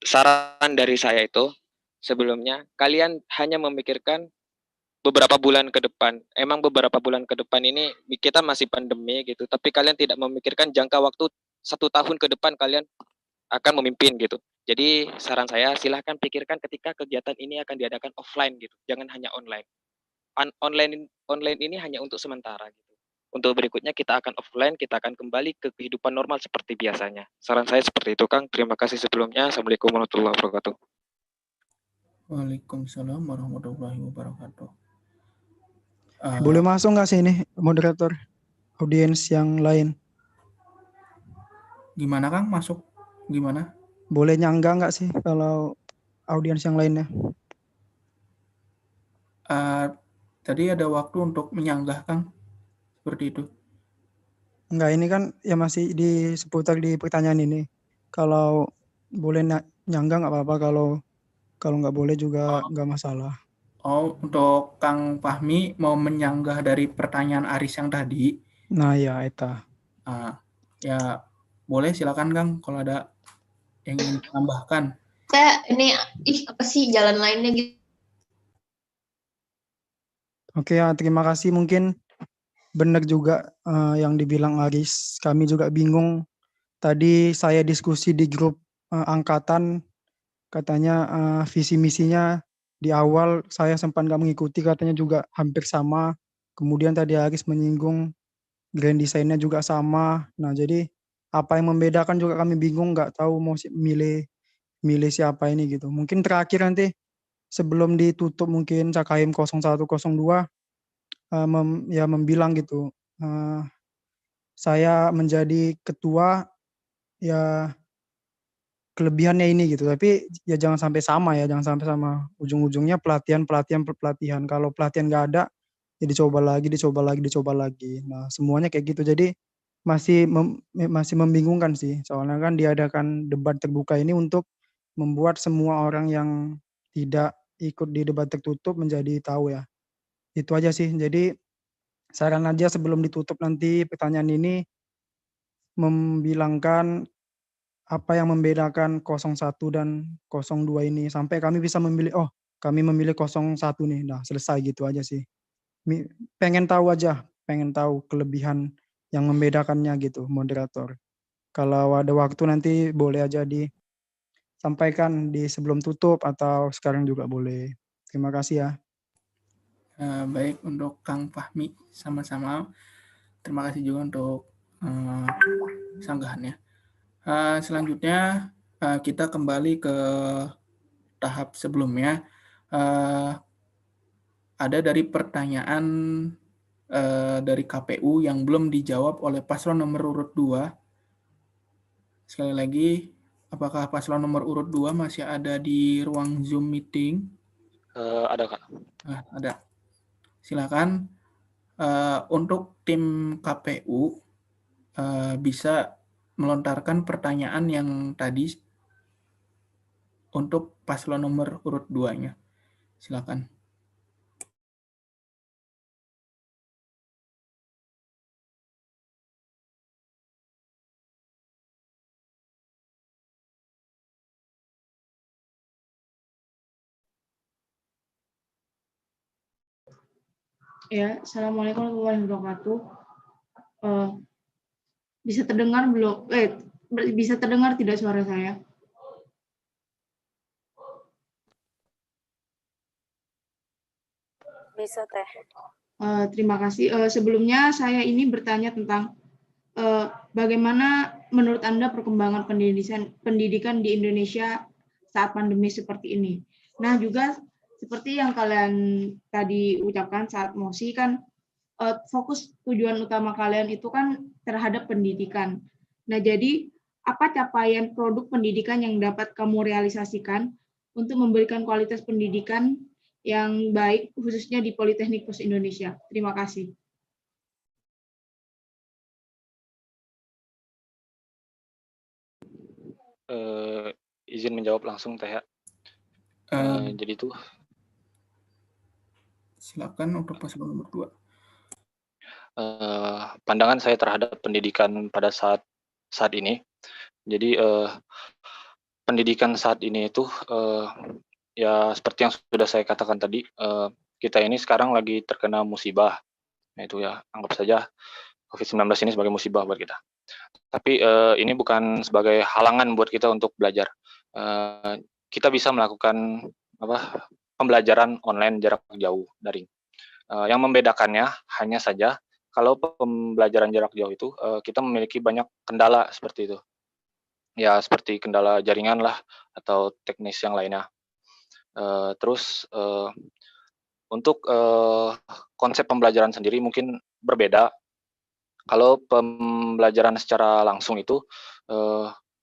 Saran dari saya itu, sebelumnya kalian hanya memikirkan beberapa bulan ke depan. Emang beberapa bulan ke depan ini kita masih pandemi gitu, tapi kalian tidak memikirkan jangka waktu 1 tahun ke depan kalian akan memimpin gitu. Jadi saran saya, silahkan pikirkan ketika kegiatan ini akan diadakan offline gitu, jangan hanya online. Online ini hanya untuk sementara gitu. Untuk berikutnya kita akan offline, kita akan kembali ke kehidupan normal seperti biasanya. Saran saya seperti itu, Kang. Terima kasih sebelumnya. Assalamualaikum warahmatullahi wabarakatuh. Waalaikumsalam warahmatullahi wabarakatuh. Boleh masuk nggak sih ini moderator audiens yang lain? Gimana Kang, masuk gimana? Boleh nyangga nggak sih kalau audiens yang lainnya? Tadi ada waktu untuk menyanggah Kang, seperti itu. Enggak, ini kan ya masih di seputar di pertanyaan ini. Kalau boleh nyangga nggak apa-apa, kalau nggak boleh juga nggak masalah. Oh, untuk Kang Fahmi mau menyanggah dari pertanyaan Aris yang tadi. Nah ya, eta. Ya boleh, silakan Kang kalau ada yang ingin ditambahkan. Saya ini apa sih jalan lainnya gitu. Oke ya, terima kasih. Mungkin benar juga yang dibilang Aris. Kami juga bingung. Tadi saya diskusi di grup angkatan, katanya visi misinya di awal saya sempat nggak mengikuti, katanya juga hampir sama. Kemudian tadi Aris menyinggung grand design-nya juga sama. Nah, jadi apa yang membedakan juga kami bingung, nggak tahu mau milih siapa ini gitu. Mungkin terakhir nanti sebelum ditutup mungkin Cakaim 0102 membilang gitu, saya menjadi ketua ya kelebihannya ini gitu, tapi ya jangan sampai sama ya, jangan sampai sama. Ujung-ujungnya pelatihan. Kalau pelatihan nggak ada, ya dicoba lagi. Nah, semuanya kayak gitu. Jadi masih membingungkan sih. Soalnya kan diadakan debat terbuka ini untuk membuat semua orang yang tidak ikut di debat tertutup menjadi tahu ya. Itu aja sih. Jadi saran aja sebelum ditutup nanti pertanyaan ini membilangkan apa yang membedakan 01 dan 02 ini sampai kami bisa memilih, oh kami memilih 01 nih. Nah, selesai gitu aja sih. Pengen tahu kelebihan yang membedakannya gitu, moderator. Kalau ada waktu nanti boleh aja disampaikan di sebelum tutup atau sekarang juga boleh. Terima kasih ya. Baik, untuk Kang Fahmi sama-sama. Terima kasih juga untuk sanggahannya. Selanjutnya kita kembali ke tahap sebelumnya. Ada dari pertanyaan dari KPU yang belum dijawab oleh paslon nomor urut 2. Sekali lagi, apakah paslon nomor urut 2 masih ada di ruang Zoom meeting? Ada, Kak. Ada. Silakan. Untuk tim KPU bisa melontarkan pertanyaan yang tadi untuk paslon nomor urut 2-nya. Silakan. Ya, Assalamualaikum warahmatullahi wabarakatuh. Bisa terdengar belum? Bisa terdengar tidak suara saya? Bisa, Teh. Terima kasih. Sebelumnya saya ini bertanya tentang bagaimana menurut Anda perkembangan pendidikan di Indonesia saat pandemi seperti ini? Nah, juga seperti yang kalian tadi ucapkan saat mosi kan, fokus tujuan utama kalian itu kan terhadap pendidikan. Nah, jadi apa capaian produk pendidikan yang dapat kamu realisasikan untuk memberikan kualitas pendidikan yang baik, khususnya di Politeknik Pos Indonesia? Terima kasih. Izin menjawab langsung Teh ya. Jadi itu Silakan untuk paslon nomor 2. Pandangan saya terhadap pendidikan pada saat ini. Jadi pendidikan saat ini itu ya seperti yang sudah saya katakan tadi, kita ini sekarang lagi terkena musibah. Nah itu ya, anggap saja COVID-19 ini sebagai musibah buat kita. Tapi ini bukan sebagai halangan buat kita untuk belajar. Kita bisa melakukan pembelajaran online jarak jauh daring. Yang membedakannya hanya saja kalau pembelajaran jarak jauh itu kita memiliki banyak kendala seperti itu. Ya seperti kendala jaringan lah atau teknis yang lainnya. Terus untuk konsep pembelajaran sendiri mungkin berbeda. Kalau pembelajaran secara langsung itu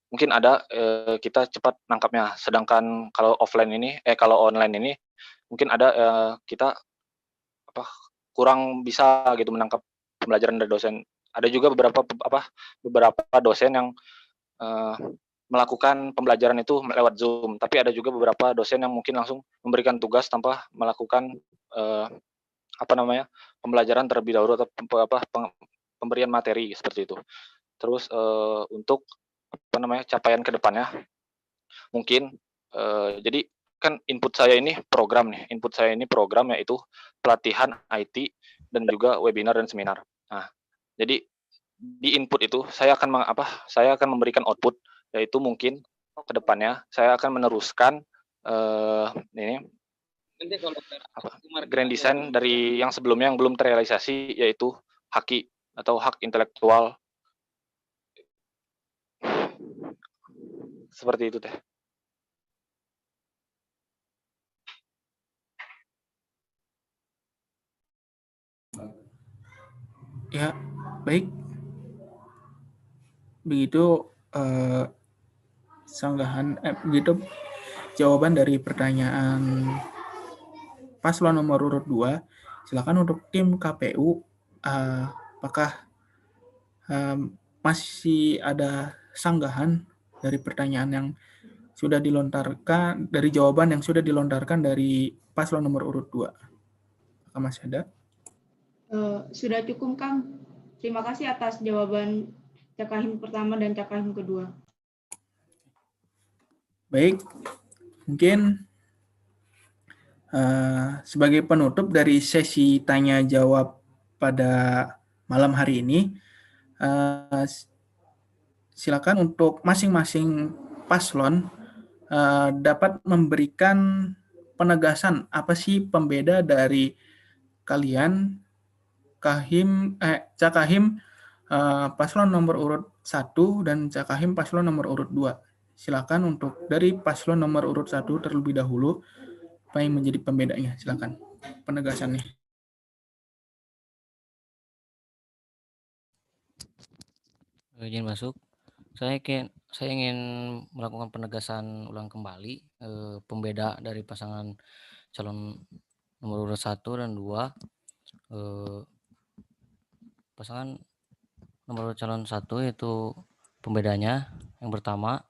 mungkin ada kita cepat nangkapnya. Sedangkan kalau kalau online ini mungkin ada kita kurang bisa gitu menangkap pembelajaran dari dosen. Ada juga beberapa dosen yang melakukan pembelajaran itu lewat Zoom, tapi ada juga beberapa dosen yang mungkin langsung memberikan tugas tanpa melakukan pembelajaran terlebih dahulu atau pemberian materi seperti itu. Terus untuk capaian ke depannya mungkin jadi kan input saya ini program yaitu pelatihan IT dan juga webinar dan seminar. Nah, jadi di input itu saya akan memberikan output, yaitu mungkin ke depannya saya akan meneruskan grand design dari yang sebelumnya yang belum terrealisasi, yaitu HAKI atau hak intelektual. Seperti itu Teh. Ya, baik. Begitu begitu jawaban dari pertanyaan paslon nomor urut 2. Silakan untuk tim KPU, apakah masih ada sanggahan dari pertanyaan yang sudah dilontarkan, dari jawaban yang sudah dilontarkan dari paslon nomor urut 2? Apakah masih ada? Sudah cukup, Kang. Terima kasih atas jawaban Cakahim pertama dan Cakahim kedua. Baik, mungkin sebagai penutup dari sesi tanya jawab pada malam hari ini, silakan untuk masing-masing paslon dapat memberikan penegasan apa sih pembeda dari kalian Cakahim paslon nomor urut 1 dan Cakahim paslon nomor urut 2. Silakan untuk dari paslon nomor urut 1 terlebih dahulu, apa yang menjadi pembedanya? Silakan penegasannya. Izin masuk. Saya ingin melakukan penegasan ulang kembali pembeda dari pasangan calon nomor urut 1 dan 2. Pasangan nomor urut calon 1 yaitu pembedanya yang pertama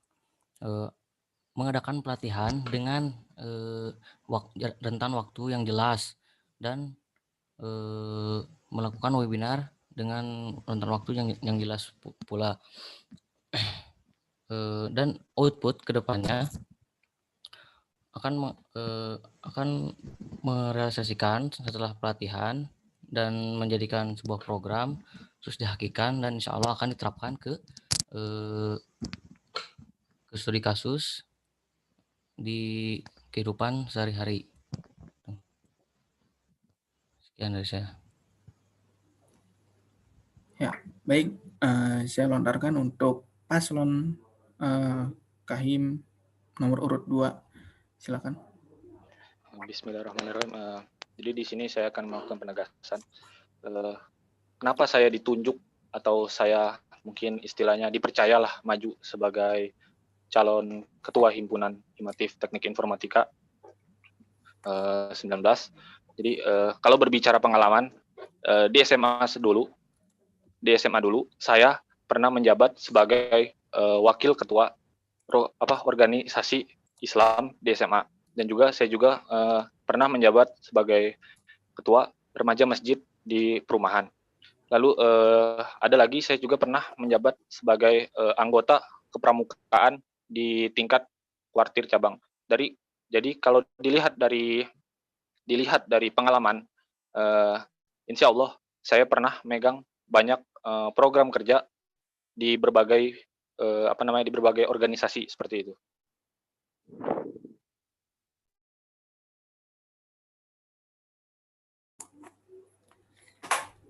mengadakan pelatihan dengan rentan waktu yang jelas dan melakukan webinar dengan rentan waktu yang jelas pula. Dan output kedepannya akan merealisasikan setelah pelatihan dan menjadikan sebuah program, terus dihakikan dan insya Allah akan diterapkan ke studi kasus di kehidupan sehari-hari. Sekian dari saya. Ya, baik. Saya lontarkan untuk paslon Kahim nomor urut 2. Silakan. Bismillahirrahmanirrahim. Jadi di sini saya akan melakukan penegasan. Kenapa saya ditunjuk atau saya mungkin istilahnya dipercayalah maju sebagai calon ketua himpunan Himatif Teknik Informatika 19. Jadi kalau berbicara pengalaman di SMA dulu saya pernah menjabat sebagai wakil ketua organisasi Islam di SMA, dan juga saya pernah menjabat sebagai ketua remaja masjid di perumahan. Lalu ada lagi saya juga pernah menjabat sebagai anggota kepramukaan di tingkat kuartir cabang. Jadi kalau dilihat dari pengalaman, insya Allah saya pernah megang banyak program kerja di berbagai organisasi seperti itu.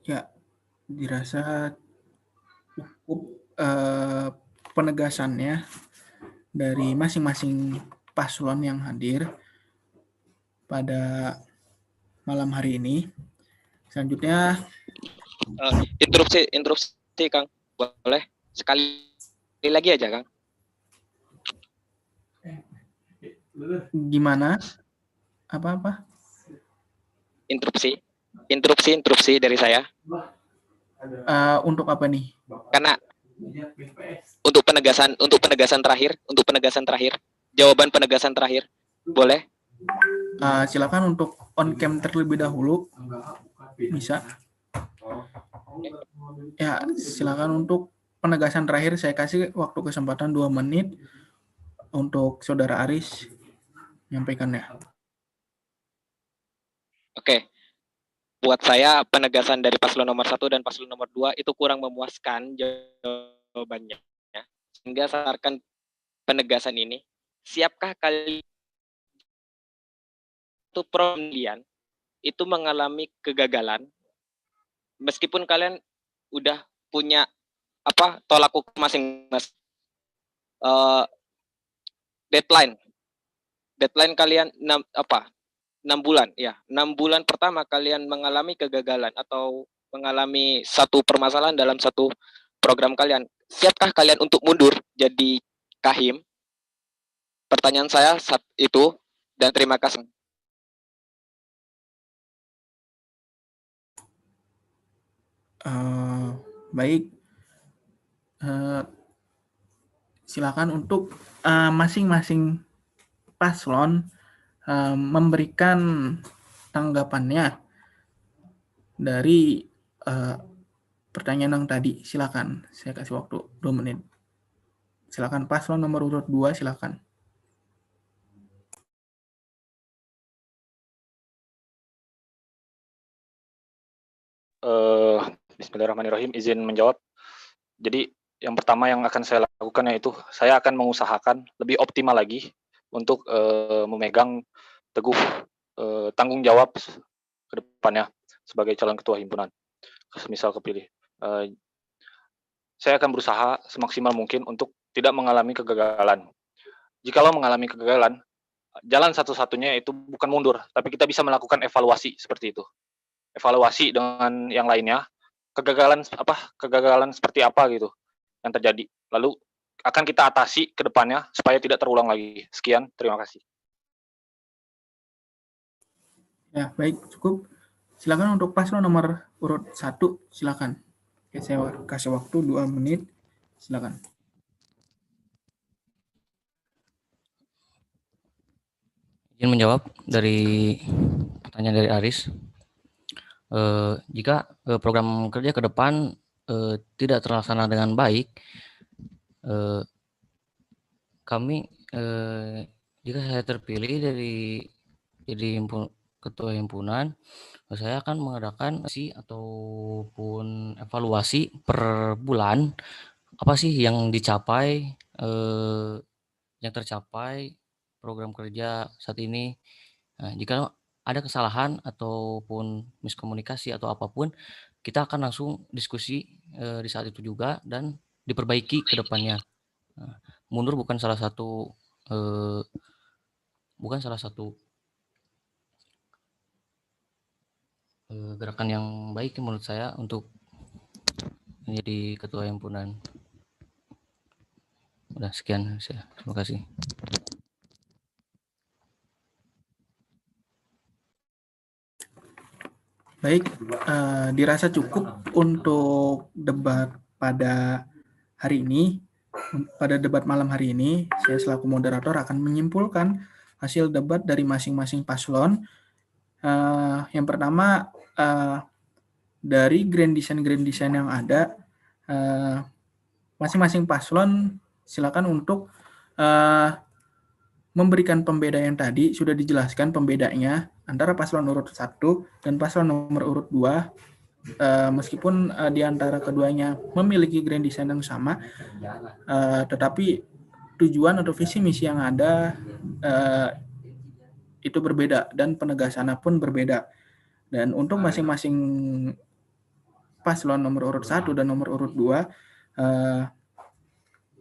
Ya, dirasa cukup penegasannya dari masing-masing paslon yang hadir pada malam hari ini. Selanjutnya interupsi Kang, boleh sekali lagi aja Kang. Gimana? Apa? Interupsi dari saya. Untuk apa nih? Karena untuk penegasan terakhir, jawaban penegasan terakhir, boleh? Silakan untuk on cam terlebih dahulu, bisa. Ya, silakan untuk penegasan terakhir. Saya kasih waktu kesempatan 2 menit untuk Saudara Aris menyampaikannya. Oke. Buat saya penegasan dari paslon nomor 1 dan paslon nomor 2 itu kurang memuaskan jawabannya. Sehingga sarankan penegasan ini, siapkah kalian itu kalian itu mengalami kegagalan meskipun kalian udah punya tolak ukur masing-masing. Deadline kalian 6 bulan, ya. 6 bulan pertama kalian mengalami kegagalan atau mengalami satu permasalahan dalam satu program kalian. Siapkah kalian untuk mundur jadi Kahim? Pertanyaan saya itu, dan terima kasih. Baik. Silakan untuk masing-masing paslon memberikan tanggapannya dari pertanyaan yang tadi. Silakan, saya kasih waktu 2 menit. Silakan paslon nomor urut 2, silakan. Bismillahirrahmanirrahim, izin menjawab. Jadi yang pertama yang akan saya lakukan yaitu saya akan mengusahakan lebih optimal lagi untuk memegang teguh tanggung jawab ke depannya sebagai calon ketua himpunan, semisal kepilih. Saya akan berusaha semaksimal mungkin untuk tidak mengalami kegagalan. Jikalau mengalami kegagalan, jalan satu-satunya itu bukan mundur, tapi kita bisa melakukan evaluasi seperti itu. Evaluasi dengan yang lainnya, kegagalan seperti apa gitu yang terjadi. Lalu akan kita atasi ke depannya supaya tidak terulang lagi. Sekian, terima kasih. Ya, baik, cukup. Silakan untuk paslon nomor urut 1, silakan. Oke, saya kasih waktu 2 menit. Silakan. Izin menjawab dari pertanyaan dari Aris. Jika program kerja ke depan tidak terlaksana dengan baik, kami jika saya terpilih jadi ketua himpunan, saya akan mengadakan ataupun evaluasi per bulan, apa sih yang dicapai, yang tercapai program kerja saat ini. Nah, jika ada kesalahan ataupun miskomunikasi atau apapun, kita akan langsung diskusi di saat itu juga dan diperbaiki ke depannya. Mundur bukan salah satu gerakan yang baik menurut saya untuk menjadi ketua himpunan. Udah sekian saya. Terima kasih. Baik, dirasa cukup untuk debat pada hari ini. Pada debat malam hari ini, saya selaku moderator akan menyimpulkan hasil debat dari masing-masing paslon. Yang pertama, dari grand design yang ada, masing-masing paslon silakan untuk memberikan pembeda yang tadi sudah dijelaskan pembedanya antara paslon urut 1 dan paslon nomor urut 2, meskipun di antara keduanya memiliki grand design yang sama, tetapi tujuan atau visi misi yang ada itu berbeda dan penegasannya pun berbeda. Dan untuk masing-masing paslon nomor urut 1 dan nomor urut 2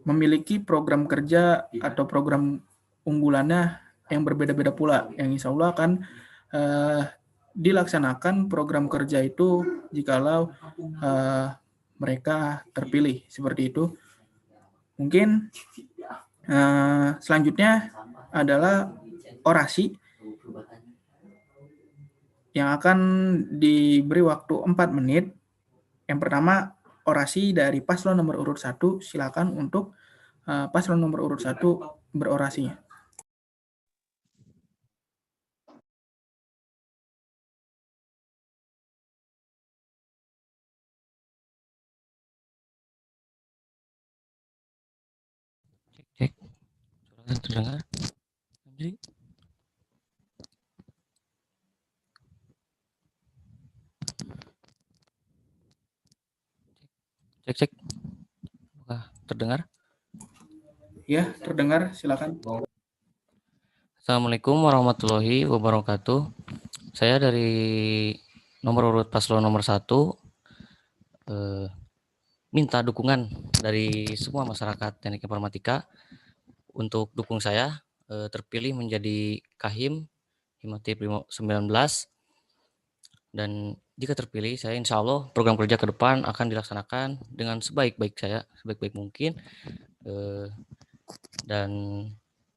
memiliki program kerja atau program unggulannya yang berbeda-beda pula, yang insya Allah akan dilaksanakan program kerja itu jikalau mereka terpilih, seperti itu. Mungkin selanjutnya adalah orasi yang akan diberi waktu 4 menit. Yang pertama, orasi dari paslon nomor urut 1, silakan untuk paslon nomor urut 1 berorasi. Cek. Suara terdengar? Jadi cek. Apakah terdengar? Ya, terdengar. Silakan. Assalamualaikum warahmatullahi wabarakatuh. Saya dari nomor urut paslon nomor 1 minta dukungan dari semua masyarakat teknik informatika untuk dukung saya terpilih menjadi Kahim Himatif 19, dan jika terpilih saya insya Allah program kerja ke depan akan dilaksanakan dengan sebaik-baik mungkin, dan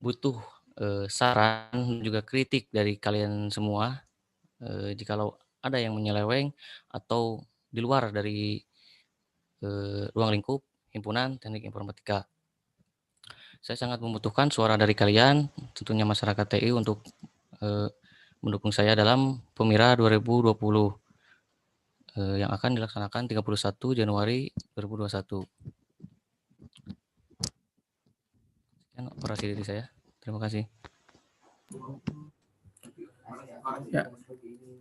butuh saran juga kritik dari kalian semua jikalau ada yang menyeleweng atau di luar dari ruang lingkup himpunan teknik informatika. Saya sangat membutuhkan suara dari kalian, tentunya masyarakat TI, untuk mendukung saya dalam Pemira 2020 yang akan dilaksanakan 31 Januari 2021. Sekian orasi dari saya. Terima kasih. Ya,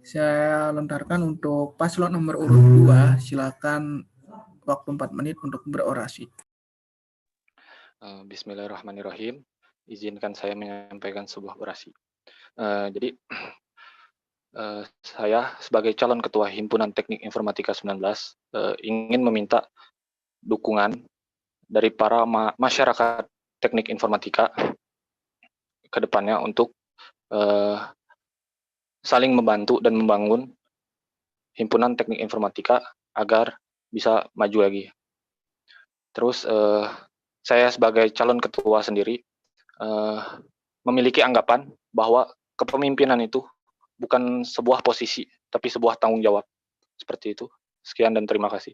saya lontarkan untuk paslon nomor urut 2, silakan waktu 4 menit untuk berorasi. Bismillahirrahmanirrahim. Izinkan saya menyampaikan sebuah orasi. Jadi saya sebagai calon ketua Himpunan Teknik Informatika 19 ingin meminta dukungan dari para masyarakat teknik informatika ke depannya untuk saling membantu dan membangun Himpunan Teknik Informatika agar bisa maju lagi. Terus saya sebagai calon ketua sendiri memiliki anggapan bahwa kepemimpinan itu bukan sebuah posisi, tapi sebuah tanggung jawab. Seperti itu. Sekian dan terima kasih.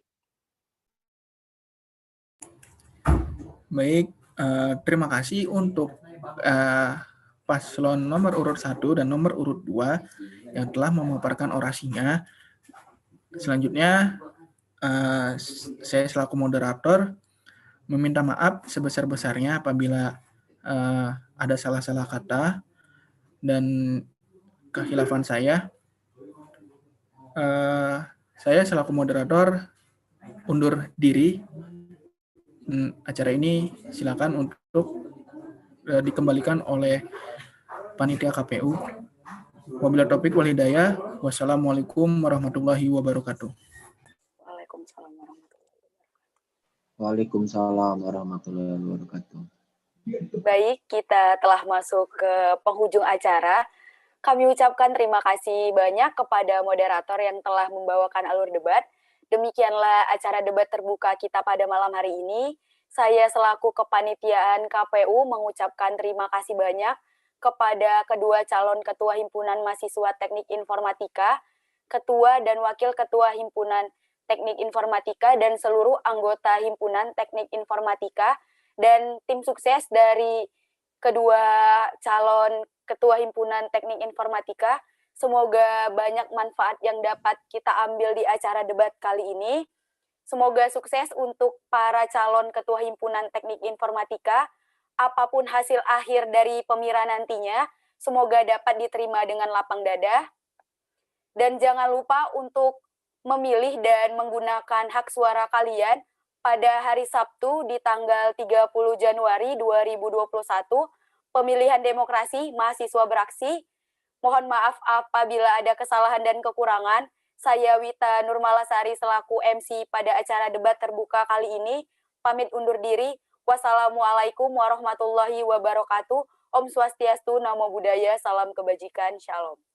Baik, terima kasih untuk paslon nomor urut 1 dan nomor urut 2 yang telah memaparkan orasinya. Selanjutnya, saya selaku moderator meminta maaf sebesar-besarnya apabila ada salah-salah kata dan kekhilafan saya. Saya selaku moderator undur diri. Acara ini silakan untuk dikembalikan oleh panitia KPU. Wabillahi taufiq wal hidayah. Wassalamualaikum warahmatullahi wabarakatuh. Waalaikumsalam warahmatullahi wabarakatuh. Waalaikumsalam warahmatullahi wabarakatuh. Baik, kita telah masuk ke penghujung acara. Kami ucapkan terima kasih banyak kepada moderator yang telah membawakan alur debat. Demikianlah acara debat terbuka kita pada malam hari ini. Saya selaku kepanitiaan KPU mengucapkan terima kasih banyak kepada kedua calon Ketua Himpunan Mahasiswa Teknik Informatika, Ketua dan Wakil Ketua Himpunan Teknik Informatika, dan seluruh anggota Himpunan Teknik Informatika, dan tim sukses dari kedua calon Ketua Himpunan Teknik Informatika. Semoga banyak manfaat yang dapat kita ambil di acara debat kali ini. Semoga sukses untuk para calon Ketua Himpunan Teknik Informatika. Apapun hasil akhir dari pemira nantinya, semoga dapat diterima dengan lapang dada. Dan jangan lupa untuk memilih dan menggunakan hak suara kalian pada hari Sabtu di tanggal 30 Januari 2021, pemilihan demokrasi mahasiswa beraksi. Mohon maaf apabila ada kesalahan dan kekurangan. Saya Wita Nurmalasari selaku MC pada acara debat terbuka kali ini, pamit undur diri. Wassalamualaikum warahmatullahi wabarakatuh. Om Swastiastu, Namo Buddhaya, salam kebajikan, Shalom.